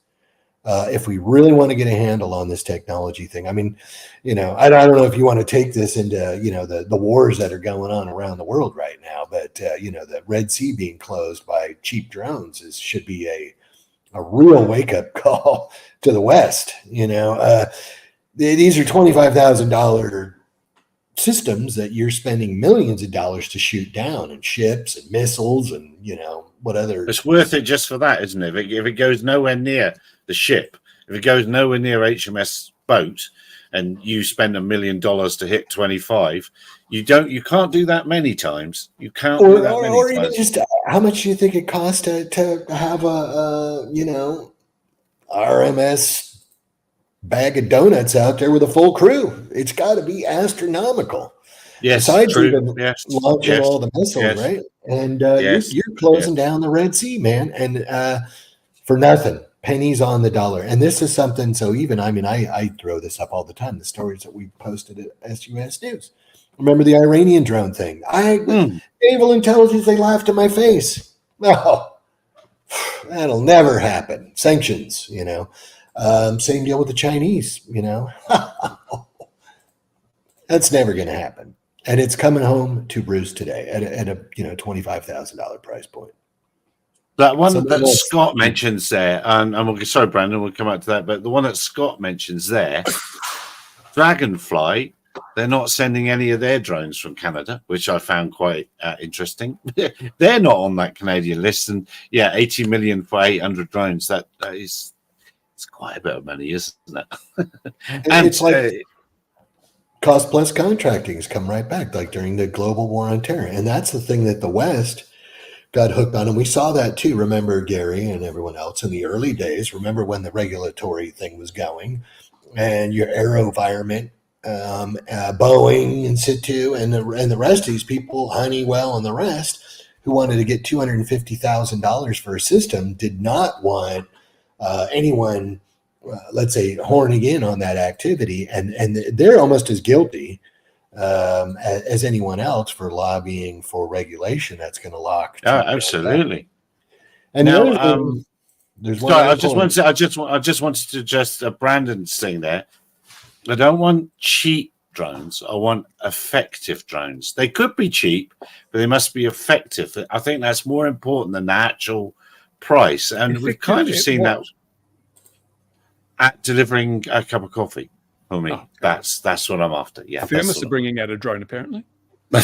If we really want to get a handle on this technology thing. I mean, I don't know if you want to take this into, the wars that are going on around the world right now, but, the Red Sea being closed by cheap drones should be a real wake-up call to the West. These are $25,000 systems that you're spending millions of dollars to shoot down, and ships and missiles and, what other. It's worth it just for that, isn't it? If it goes nowhere near the ship, if it goes nowhere near HMS boat, and you spend $1 million to hit 25, you can't do that many times. You can't do that many or times. Even just how much do you think it costs to have a RMS bag of donuts out there with a full crew? It's got to be astronomical. Yes, besides true. even launching all the missiles, right? And you're closing down the Red Sea, man, and for nothing, pennies on the dollar. And this is something. So I throw this up all the time. The stories that we posted at SUS News. Remember the Iranian drone thing? Naval intelligence. They laughed in my face. No, that'll never happen. Sanctions, Same deal with the Chinese. That's never going to happen. And it's coming home to Bruce today at a $25,000 price point. That one that Scott mentions there, and sorry, Brandon, we'll come back to that. But the one that Scott mentions there, Dragonfly, they're not sending any of their drones from Canada, which I found quite interesting. They're not on that Canadian list, and 80 million for 800 drones. It's quite a bit of money, isn't it? And it's like. Cost plus contracting has come right back, like during the global war on terror. And that's the thing that the West got hooked on. And we saw that too. Remember, Gary and everyone else in the early days, remember when the regulatory thing was going, and your AeroVironment, Boeing in situ, and the rest of these people, Honeywell and the rest, who wanted to get $250,000 for a system, did not want anyone let's say horning in on that activity, and they're almost as guilty as anyone else for lobbying for regulation that's going to lock. Absolutely. And now, there's one. I just wanted to Brandon's thing there. I don't want cheap drones. I want effective drones. They could be cheap, but they must be effective. I think that's more important than the actual price. And we've kind of seen that at delivering a cup of coffee for me. That's what I'm after. Yeah. Thermos are bringing out a drone, apparently. Well,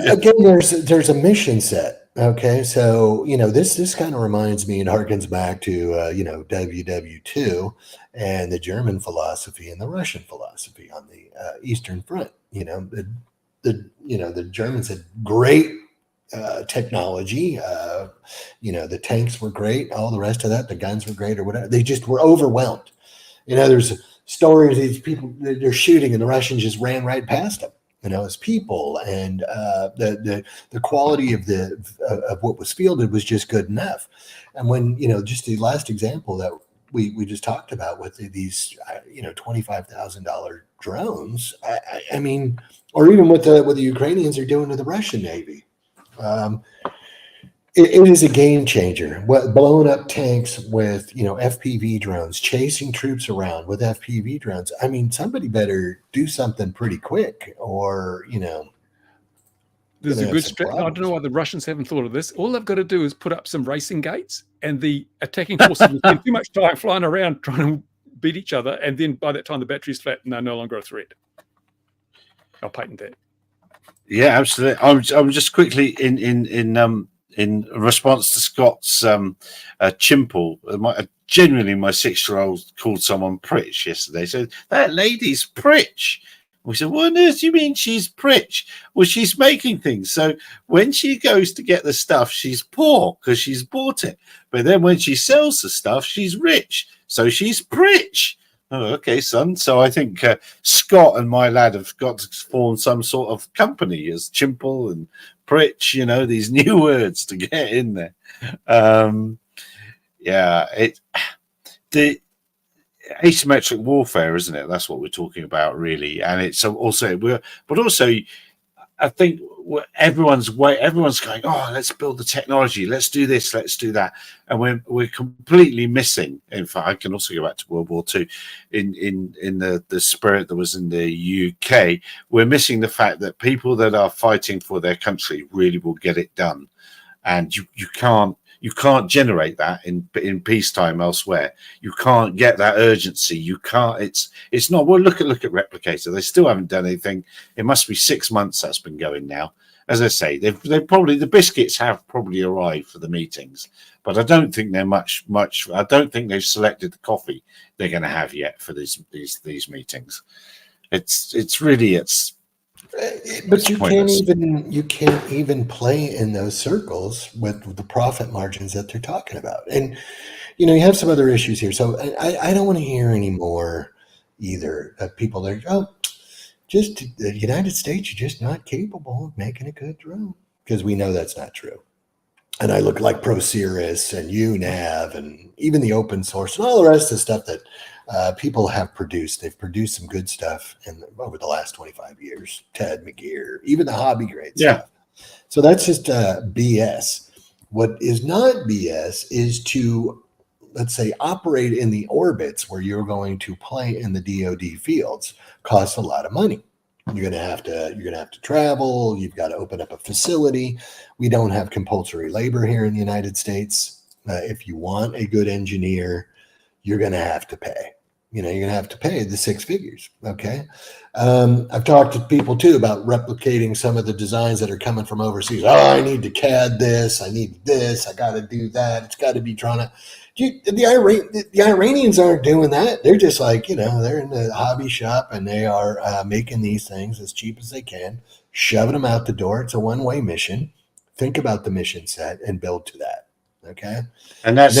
again, there's a mission set. Okay, so this kind of reminds me and harkens back to WW2 and the German philosophy and the Russian philosophy on the Eastern Front. The Germans had great technology. The tanks were great. All the rest of that, the guns were great, or whatever. They just were overwhelmed. There's stories of these people they're shooting, and the Russians just ran right past them. As people, and the quality of what was fielded was just good enough. And when just the last example that we just talked about with these $25,000 drones, I mean, or even what the Ukrainians are doing to the Russian Navy. It is a game changer. Blowing up tanks with FPV drones, chasing troops around with FPV drones. I mean, somebody better do something pretty quick, or there's a good strategy. I don't know why the Russians haven't thought of this. All they've got to do is put up some racing gates, and the attacking forces will spend too much time flying around trying to beat each other, and then by that time the battery's flat and they're no longer a threat. I'll patent that. Yeah, absolutely. I'm just quickly in response to Scott's chimple. Genuinely, my 6-year-old called someone Pritch yesterday. So that lady's Pritch. We said, what on earth do you mean she's Pritch? Well, she's making things. So when she goes to get the stuff, she's poor because she's bought it. But then when she sells the stuff, she's rich. So she's Pritch. Oh, okay, son. So I think Scott and my lad have got to form some sort of company as Chimple and Pritch, these new words to get in there. The asymmetric warfare, isn't it? That's what we're talking about, really. And it's also, I think everyone's going, oh, let's build the technology, let's do this, let's do that, and we're completely missing. In fact, I can also go back to World War II in the spirit that was in the UK. We're missing the fact that people that are fighting for their country really will get it done, and you can't generate that in peacetime elsewhere. You can't get that urgency. You can't. It's not. Well, look at Replicator. They still haven't done anything. It must be 6 months that's been going now. As I say, they've probably, the biscuits have probably arrived for the meetings, but I don't think they're much. I don't think they've selected the coffee they're going to have yet for these meetings. But you can't even play in those circles with the profit margins that they're talking about. And you have some other issues here. So I don't want to hear anymore either that people are, just the United States, you're just not capable of making a good drone, because we know that's not true. And I look like ProCirrus and UNAV and even the open source and all the rest of the stuff that people have produced. They've produced some good stuff over the last 25 years. Ted McGear, even the hobby grade stuff. So that's just BS. What is not BS is to, let's say, operate in the orbits where you're going to play in the DoD fields. Costs a lot of money. You're gonna have to travel. You've got to open up a facility. We don't have compulsory labor here in the United States. If you want a good engineer, you're gonna have to pay. You're gonna have to pay the 6 figures. Okay. I've talked to people too about replicating some of the designs that are coming from overseas. Oh, I need to CAD this. I need this. I got to do that. It's got to be drawn up. The Iranians aren't doing that. They're just like, they're in the hobby shop and they are making these things as cheap as they can, shoving them out the door. It's a one-way mission. Think about the mission set and build to that. Okay. And that's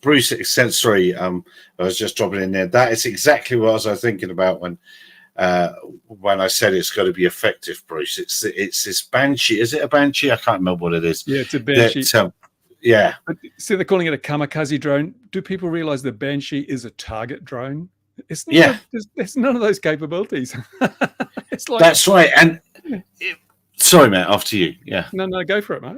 Bruce Sensory, I was just dropping in there. That is exactly what I was thinking about when I said it's got to be effective, Bruce. It's this Banshee. Is it a Banshee? I can't remember what it is. Yeah, it's a Banshee. Yeah. But see, they're calling it a kamikaze drone. Do people realize the Banshee is a target drone? It's not, there's none of those capabilities. It's like, that's right. And sorry, Matt, after you. Yeah. No, go for it, mate.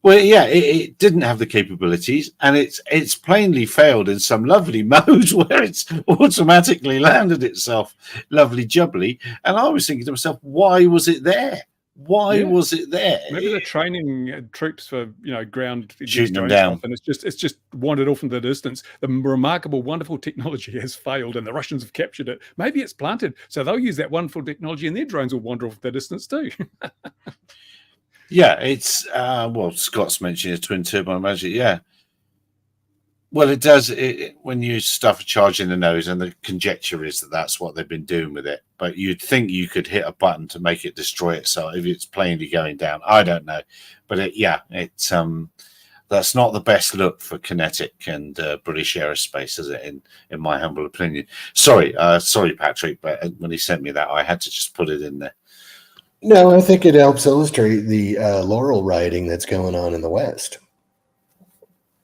Well, yeah, it didn't have the capabilities, and it's plainly failed in some lovely modes where it's automatically landed itself lovely jubbly. And I was thinking to myself, why was it there? Why was it there? Maybe they're training troops for ground shooting them down, and it's just wandered off into the distance. The remarkable, wonderful technology has failed, and the Russians have captured it. Maybe it's planted, so they'll use that wonderful technology, and their drones will wander off the distance too. Yeah, it's Scott's mentioned a twin turbine magic. Yeah, well, it does. When you stuff a charge in the nose, and the conjecture is that that's what they've been doing with it. But you'd think you could hit a button to make it destroy itself if it's plainly going down. I don't know, but it's that's not the best look for Kinetic and British Aerospace, is it? In my humble opinion. Sorry, Patrick, but when he sent me that, I had to just put it in there. No, I think it helps illustrate the laurel riding that's going on in the West.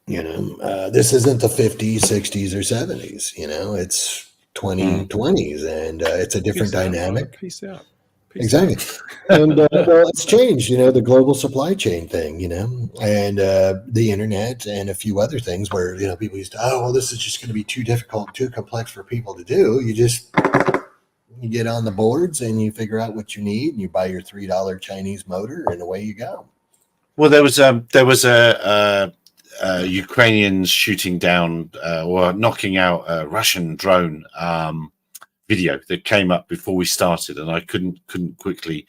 This isn't the 50s, 60s, or 70s. It's 2020s, and it's a different dynamic. Peace out. Exactly. And it's changed, the global supply chain thing, and the internet and a few other things where, people used to, this is just going to be too difficult, too complex for people to do. You get on the boards and you figure out what you need, and you buy your $3 Chinese motor, and away you go. Well, there was a Ukrainians shooting down or knocking out a Russian drone video that came up before we started, and I couldn't quickly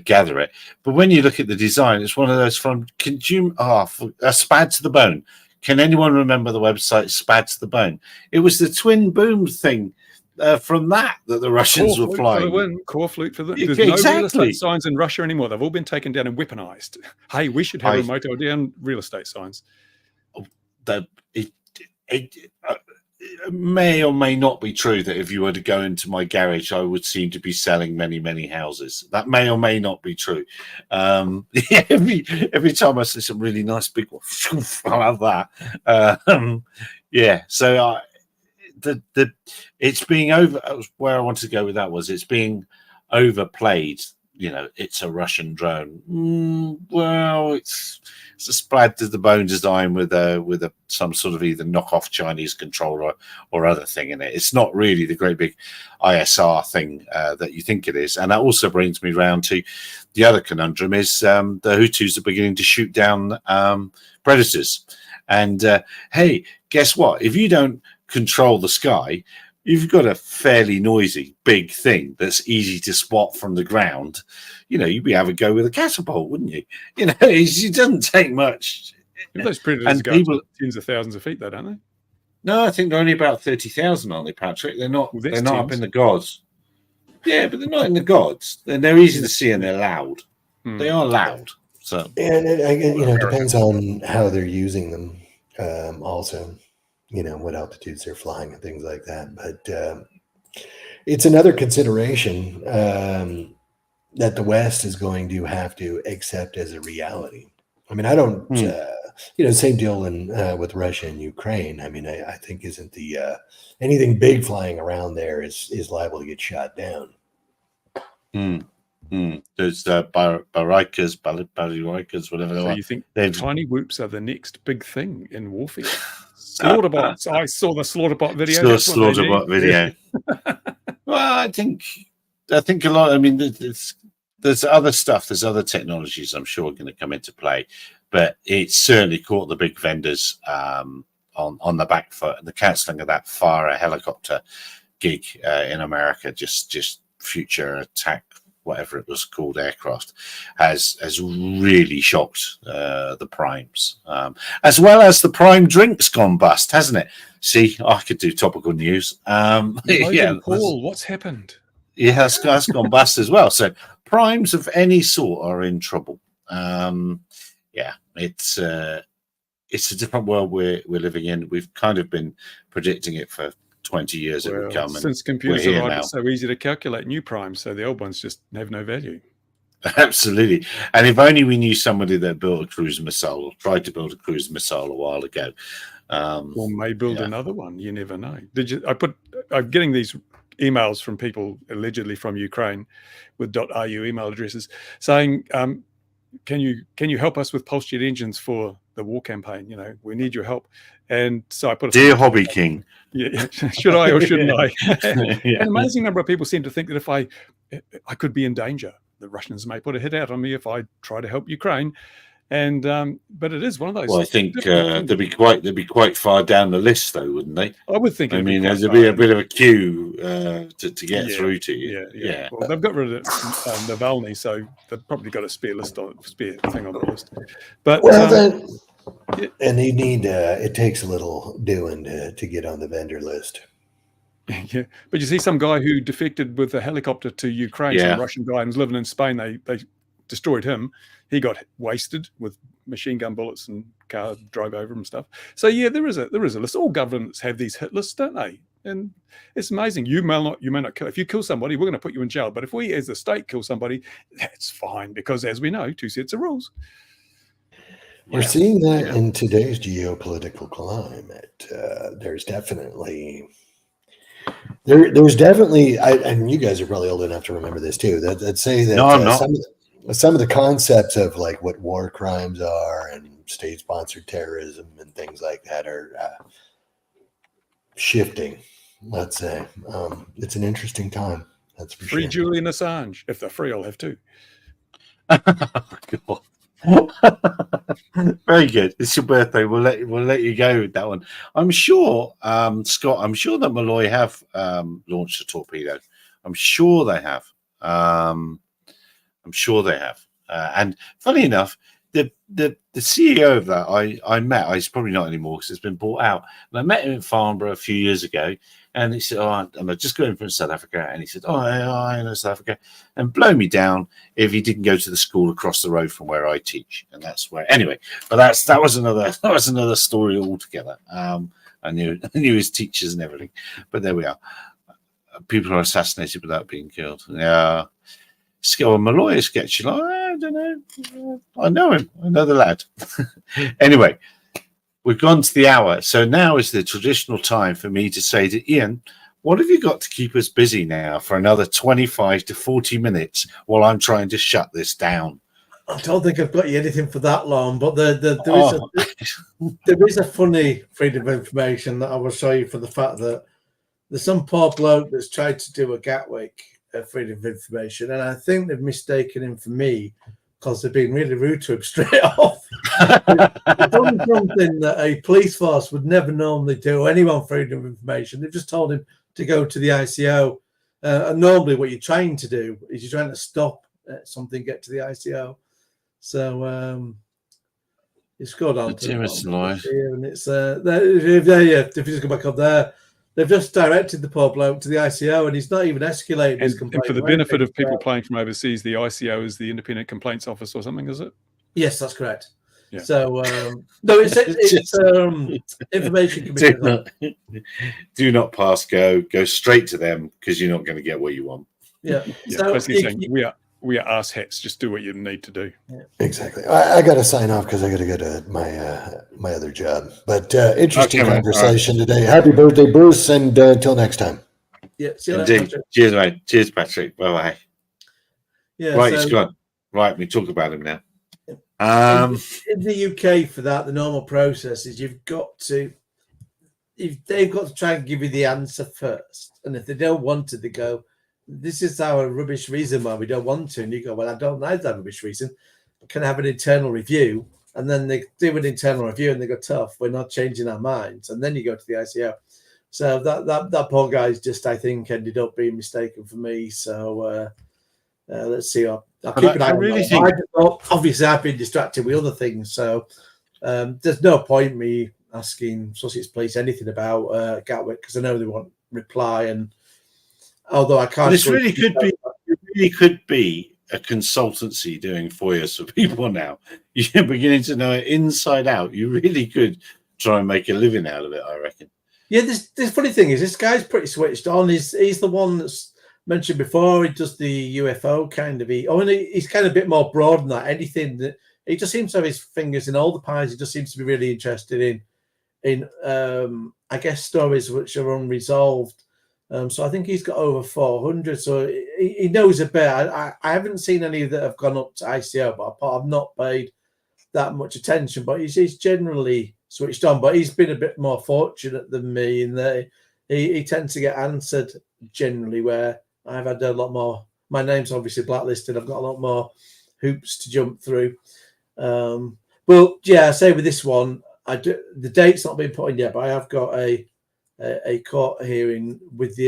gather it. But when you look at the design, it's one of those from Spad to the Bone. Can anyone remember the website Spad to the Bone? It was the twin boom thing from that the Russians were flying. Core flute for the win. There's no real estate signs in Russia anymore. They've all been taken down and weaponized. Hey, we should have remote down real estate signs. It may or may not be true that if you were to go into my garage, I would seem to be selling many, many houses. That may or may not be true. Every time I see some really nice big one, I love that. So it's being over. Where I wanted to go with that was it's being overplayed. You know, it's a Russian drone. Well, it's a Spad to the Bone design with some sort of either knockoff Chinese controller or other thing in it. It's not really the great big ISR thing that you think it is. And that also brings me round to the other conundrum is the Hutus are beginning to shoot down predators. And hey, guess what? If you don't control the sky, you've got a fairly noisy big thing that's easy to spot from the ground. You know, you'd be having a go with a catapult, wouldn't you? You know, it doesn't take much. Those predators go tens of thousands of feet, though, don't they? No, I think they're only about 30,000, aren't they, Patrick? They're not. They're not up in the gods. Yeah, but they're not in the gods. They're easy to see and they're loud. They are loud. So and it depends on how they're using them. Also. You know, what altitudes they're flying and things like that. But it's another consideration that the West is going to have to accept as a reality. I mean, I don't, same deal with Russia and Ukraine. I mean, I think isn't anything big flying around there is liable to get shot down. There's Barikas, whatever. So you think tiny whoops are the next big thing in warfare? Slaughterbots. I saw the Slaughterbot video. Slaughterboot video. Well, I think a lot. I mean, there's other stuff. There's other technologies I'm sure are going to come into play, but it's certainly caught the big vendors on the back foot. And the cancelling of that fire helicopter gig in America, just future attack, whatever it was called, aircraft, has really shocked the primes, as well as the prime drink's gone bust, hasn't it? See, I could do topical news. Paul, what's happened? Yeah, that's gone bust as well. So primes of any sort are in trouble. It's a different world we're living in. We've kind of been predicting it for 20 years it would come. Since computers are so easy to calculate new primes, so the old ones just have no value. Absolutely. And if only we knew somebody that built a cruise missile or tried to build a cruise missile a while ago. Or may build another one. You never know. I'm getting these emails from people allegedly from Ukraine with .ru email addresses saying, can you help us with pulse jet engines for the war campaign? You know, we need your help. And so I put Dear Hobby King. Yeah, should I or shouldn't I? An amazing number of people seem to think that if I could be in danger, the Russians may put a hit out on me if I try to help Ukraine. And but it is one of those. Well, I think they'd be quite far down the list, though, wouldn't they? I would think. I mean, there'd be a bit of a queue to get through to you. Yeah. Well, they've got rid of Navalny, so they've probably got a spare thing on the list. But and they need it takes a little doing to get on the vendor list. Yeah, but you see some guy who defected with a helicopter to Ukraine, some Russian guy, and was living in Spain. They destroyed him. He got wasted with machine gun bullets and car drove over him and stuff. So yeah, there is a list. All governments have these hit lists, don't they? And it's amazing. You may not kill. If you kill somebody, we're going to put you in jail. But if we, as the state, kill somebody, that's fine because, as we know, two sets of rules. We're seeing that in today's geopolitical climate. There's definitely, and you guys are probably old enough to remember this too. That say that some of the concepts of like what war crimes are and state-sponsored terrorism and things like that are shifting. Let's say it's an interesting time. That's for free sure. Julian Assange. If they're free, I'll have two. Very good. It's your birthday. We'll let you go with that one. I'm sure, Scott. I'm sure that Malloy have launched a torpedo. I'm sure they have. I'm sure they have. And funny enough, the CEO of that I met. He's probably not anymore because it's been bought out. And I met him in Farnborough a few years ago, and he said, "Oh, I'm just going from South Africa." And he said, "Oh, I know South Africa," and blow me down if he didn't go to the school across the road from where I teach, and that's where. Anyway, but that was another story altogether. I knew his teachers and everything, but there we are. People are assassinated without being killed. Yeah. Malloy is sketchy. Like, I don't know. I know him. I know the lad. Anyway, we've gone to the hour. So now is the traditional time for me to say to Ian, what have you got to keep us busy now for another 25 to 40 minutes while I'm trying to shut this down? I don't think I've got you anything for that long, but there is a funny freedom of information that I will show you for the fact that there's some poor bloke that's tried to do a Gatwick freedom of information, and I think they've mistaken him for me because they've been really rude to him straight off. They've done something that a police force would never normally do, anyone freedom of information. They've just told him to go to the ICO. And normally what you're trying to do is you're trying to stop something get to the ICO. So it's gone on to here, and it's if you just go back up there, they've just directed the poor bloke to the ICO, and he's not even escalated his complaint. And for the benefit of people playing from overseas, the ICO is the Independent Complaints Office or something, is it? Yes, that's correct. Yeah. So no, it's information committee. Do not pass go. Go straight to them because you're not going to get what you want. Yeah. So basically saying we are ass hats. Just do what you need to do. Yeah. Exactly. I got to sign off because I got to go to my other job. But interesting conversation today. Happy birthday, Bruce, and until next time. Yeah. See you later, Indeed. Cheers, mate. Cheers, Patrick. Bye bye. Yeah. Right, he's gone. Right, we talk about him now. In the UK, for that, the normal process is they've got to try and give you the answer first, and if they don't want it, they go, "This is our rubbish reason why we don't want to," and you go, "Well, I don't know that rubbish reason. Can I have an internal review?" And then they do an internal review, and they go, "Tough, we're not changing our minds," and then you go to the ICO. So that poor guy's just, I think, ended up being mistaken for me. So let's see. I'll keep an eye on that. Obviously, I've been distracted with other things, so there's no point me asking Sussex Police anything about Gatwick because I know they won't reply. And although I can't, this really could be a consultancy doing FOIAs for people now. You're beginning to know it inside out. You really could try and make a living out of it, I reckon. Yeah, this funny thing is this guy's pretty switched on. He's the one that's mentioned before. He does the UFO kind of. He's kind of a bit more broad than that. Anything that he just seems to have his fingers in all the pies. He just seems to be really interested in I guess stories which are unresolved. So I think he's got over 400. So he knows a bit. I haven't seen any that have gone up to ICO, but I've not paid that much attention. But he's generally switched on. But he's been a bit more fortunate than me in that he tends to get answered generally, where I've had a lot more. My name's obviously blacklisted. I've got a lot more hoops to jump through. Well, yeah, I say with this one, the date's not been put in yet, but I have got a court hearing with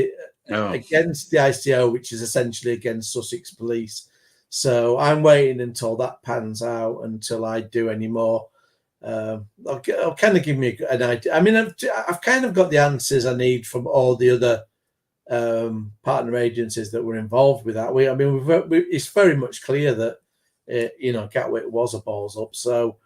against the ICO, which is essentially against Sussex Police. So I'm waiting until that pans out until I do any more. I'll kind of give me an idea. I mean, I've kind of got the answers I need from all the other partner agencies that were involved with that. It's very much clear that Gatwick was a balls up. So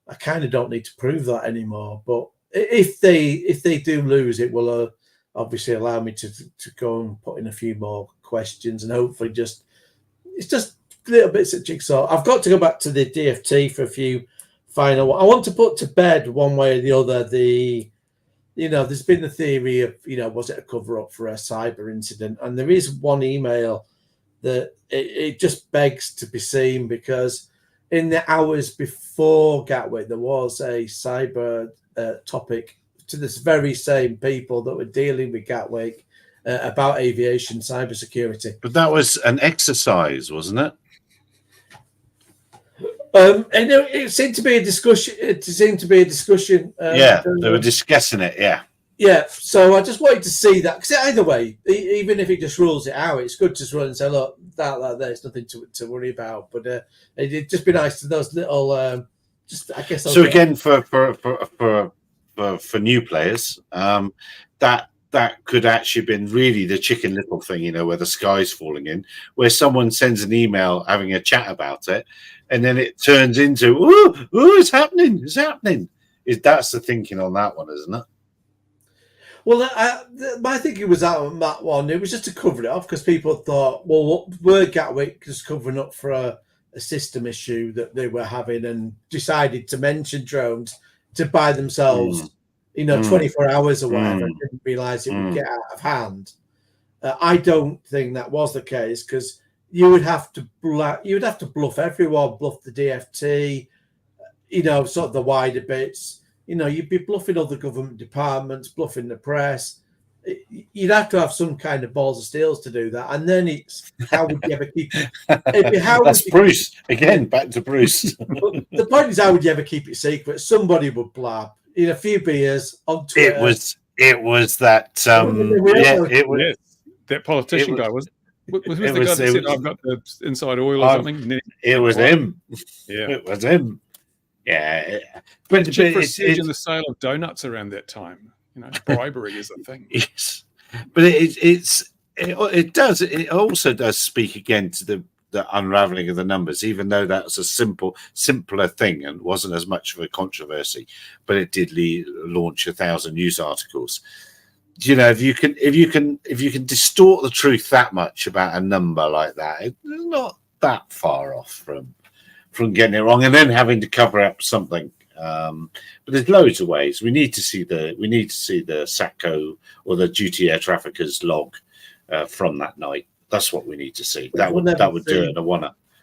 I kind of don't need to prove that anymore. But if they do lose, it will obviously allow me to go and put in a few more questions and hopefully it's just little bits of jigsaw. I've got to go back to the DFT for a few final. I want to put to bed one way or the other there's been the theory of, was it a cover up for a cyber incident? And there is one email that it just begs to be seen, because in the hours before Gatwick, there was a cyber topic to this very same people that were dealing with Gatwick about aviation cybersecurity. But that was an exercise, wasn't it? And it seemed to be a discussion. It seemed to be a discussion. Yeah, they were discussing it. Yeah. Yeah, so I just wanted to see that, because either way, even if it just rules it out, it's good to just run and say, look, there's nothing to worry about. But it'd just be nice to those little, just I guess. So again, for new players, that could actually have been really the Chicken Little thing, you know, where the sky's falling in, where someone sends an email having a chat about it, and then it turns into, oh, it's happening, That's the thinking on that one, isn't it? Well, my thinking was that on that one, it was just to cover it off, because people thought, well, were Gatwick just covering up for a system issue that they were having, and decided to mention drones to buy themselves, 24 hours or whatever, and didn't realise it would get out of hand. I don't think that was the case, because you would have to bluff everyone, bluff the DFT, sort of the wider bits. You'd be bluffing other government departments, bluffing the press. You'd have to have some kind of balls of steels to do that. And then it's, how would you ever keep it? That's Bruce. Again, back to Bruce. The point is, how would you ever keep it secret? Somebody would blab in a few beers on Twitter. It was that that politician guy was the guy that said, I've got the inside oil or something? It was him. Yeah. It was him. Yeah, but for a siege in the sale of donuts around that time, bribery is a thing. Yes, but it also does speak again to the unraveling of the numbers, even though that's a simpler thing and wasn't as much of a controversy, but it did launch 1,000 news articles. If you can distort the truth that much about a number like that, it's not that far off from getting it wrong and then having to cover up something. But there's loads of ways. We need to see the SATCO or the duty air traffickers log from that night. That's what we need to see. That would do it.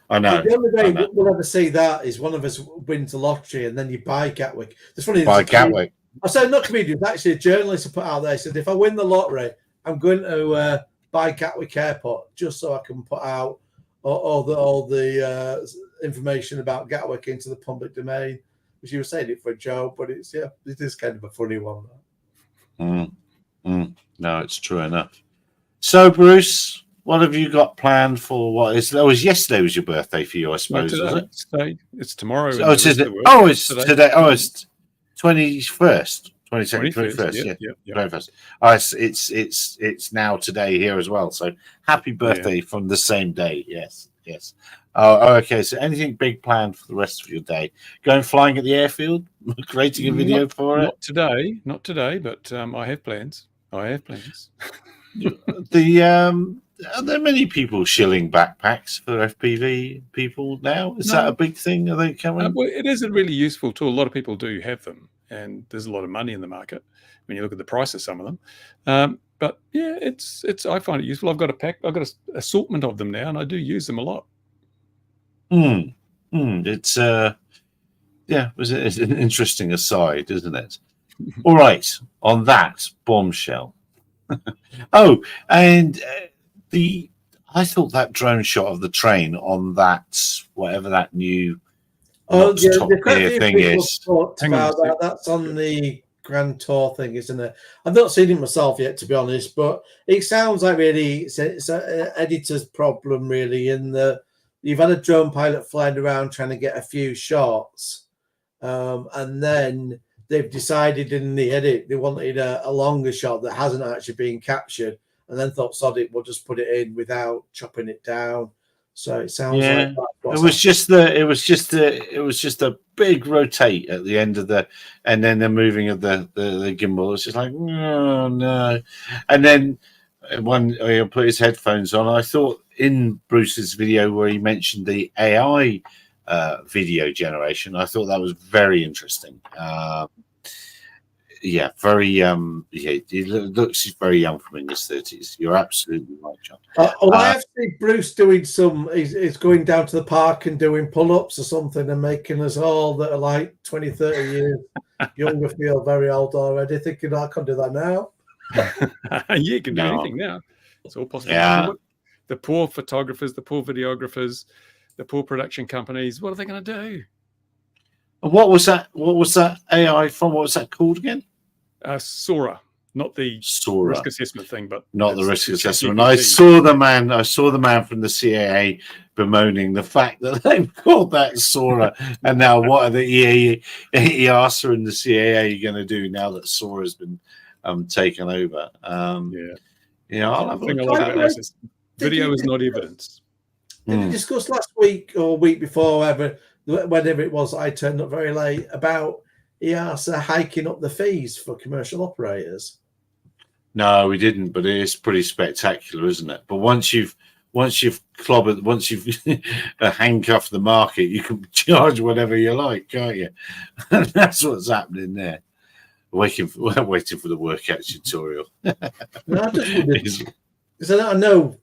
I know. The only way we'll ever see that is one of us wins the lottery and then you buy Gatwick. It's funny. Buy Gatwick. I said not comedian. It's actually a journalist who put out there. He said, if I win the lottery, I'm going to buy Gatwick Airport just so I can put out all the information about Gatwick into the public domain. Which you were saying it for a joke, but it is kind of a funny one. No, it's true enough. So, Bruce, what have you got planned for? Yesterday was your birthday for you, I suppose. No, today. It's tomorrow. It's today. It's today. Oh, it's 21st. 22nd, 21st, yeah. 21st. It's now today here as well. So happy birthday from the same day. Yes. Oh, okay. So anything big planned for the rest of your day? Going flying at the airfield, creating a video for it? Not today, but I have plans. Are there many people shilling backpacks for FPV people now? Is that a big thing? Are they coming? Well, it is a really useful tool. A lot of people do have them, and there's a lot of money in the market when you look at the price of some of them. But yeah, it's I find it useful. I've got an assortment of them now, and I do use them a lot. It's it's an interesting aside, isn't it? All right, on that bombshell. Oh, and I thought that drone shot of the train on that whatever that new Top Gear thing is. About that. That's on the Grand Tour thing, isn't it? I've not seen it myself yet, to be honest, but it sounds like really it's an editor's problem, really, in the you've had a drone pilot flying around trying to get a few shots, and then they've decided in the edit they wanted a longer shot that hasn't actually been captured, and then thought, sod it, we'll just put it in without chopping it down. So it sounds like it was just a big rotate at the end of and then the moving of the gimbal. It's just like no. And then when he put his headphones on, I thought in Bruce's video where he mentioned the AI video generation, I thought that was very interesting. He looks very young from in his 30s. You're absolutely right, John. I have seen Bruce doing he's going down to the park and doing pull-ups or something and making us all that are like 20, 30 years younger feel very old already, thinking I can't do that now. You can do anything now. It's all possible. Yeah. The poor photographers, the poor videographers, the poor production companies, what are they going to do? And what was that? What was that AI from? What was that called again? Sora, not the Sora. risk assessment thing, but Not the risk assessment. ChatGPT. I saw the man from the CAA bemoaning the fact that they've called that Sora, and now what are the EASA and the CAA going to do now that Sora has been taken over? I'll have a thing I look like at about that. this is video is not evidence. Did you discuss last week or week before, whenever it was, I turned up very late, about EASA hiking up the fees for commercial operators? No, we didn't, but it is pretty spectacular, isn't it? But once you've clobbered, once you've handcuffed the market, you can charge whatever you like, can't you? And that's what's happening there. Waiting for the workout tutorial. No, I just wondered, because I know,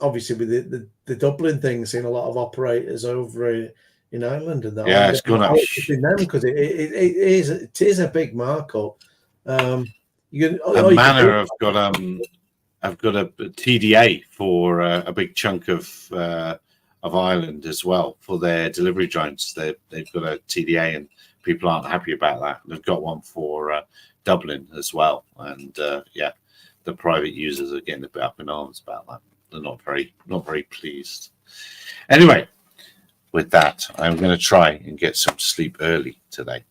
obviously, with the Dublin thing, seeing a lot of operators over in Ireland and that. Yeah, it's gone up. Because it is a big markup. Manor have got a TDA for a big chunk of Ireland as well for their delivery drones. They've got a TDA, and people aren't happy about that. They've got one for Dublin as well, and the private users are getting a bit up in arms about that. They're not very pleased. Anyway, with that, I'm going to try and get some sleep early today.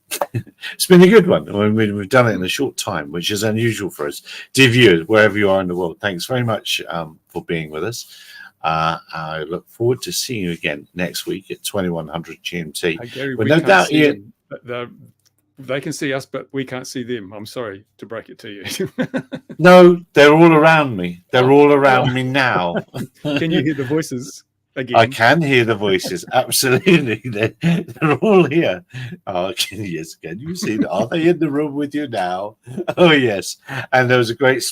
It's been a good one. We've done it in a short time, which is unusual for us. Dear viewers, wherever you are in the world, thanks very much for being with us. I look forward to seeing you again next week at 2100 GMT. Hey, Gary, no doubt, Ian. They can see us, but we can't see them. I'm sorry to break it to you. No, they're all around me. They're all around me now. Can you hear the voices again? I can hear the voices. Absolutely. They're all here. Oh, can you see that? Are they in the room with you now? Oh, yes. And there was a great...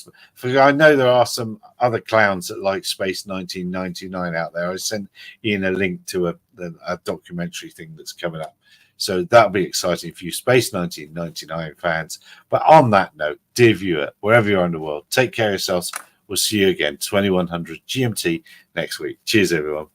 I know there are some other clowns that like Space 1999 out there. I sent Ian a link to a documentary thing that's coming up. So that'll be exciting for you Space 1999 fans. But on that note, dear viewer, wherever you are in the world, take care of yourselves. We'll see you again, 2100 GMT next week. Cheers, everyone.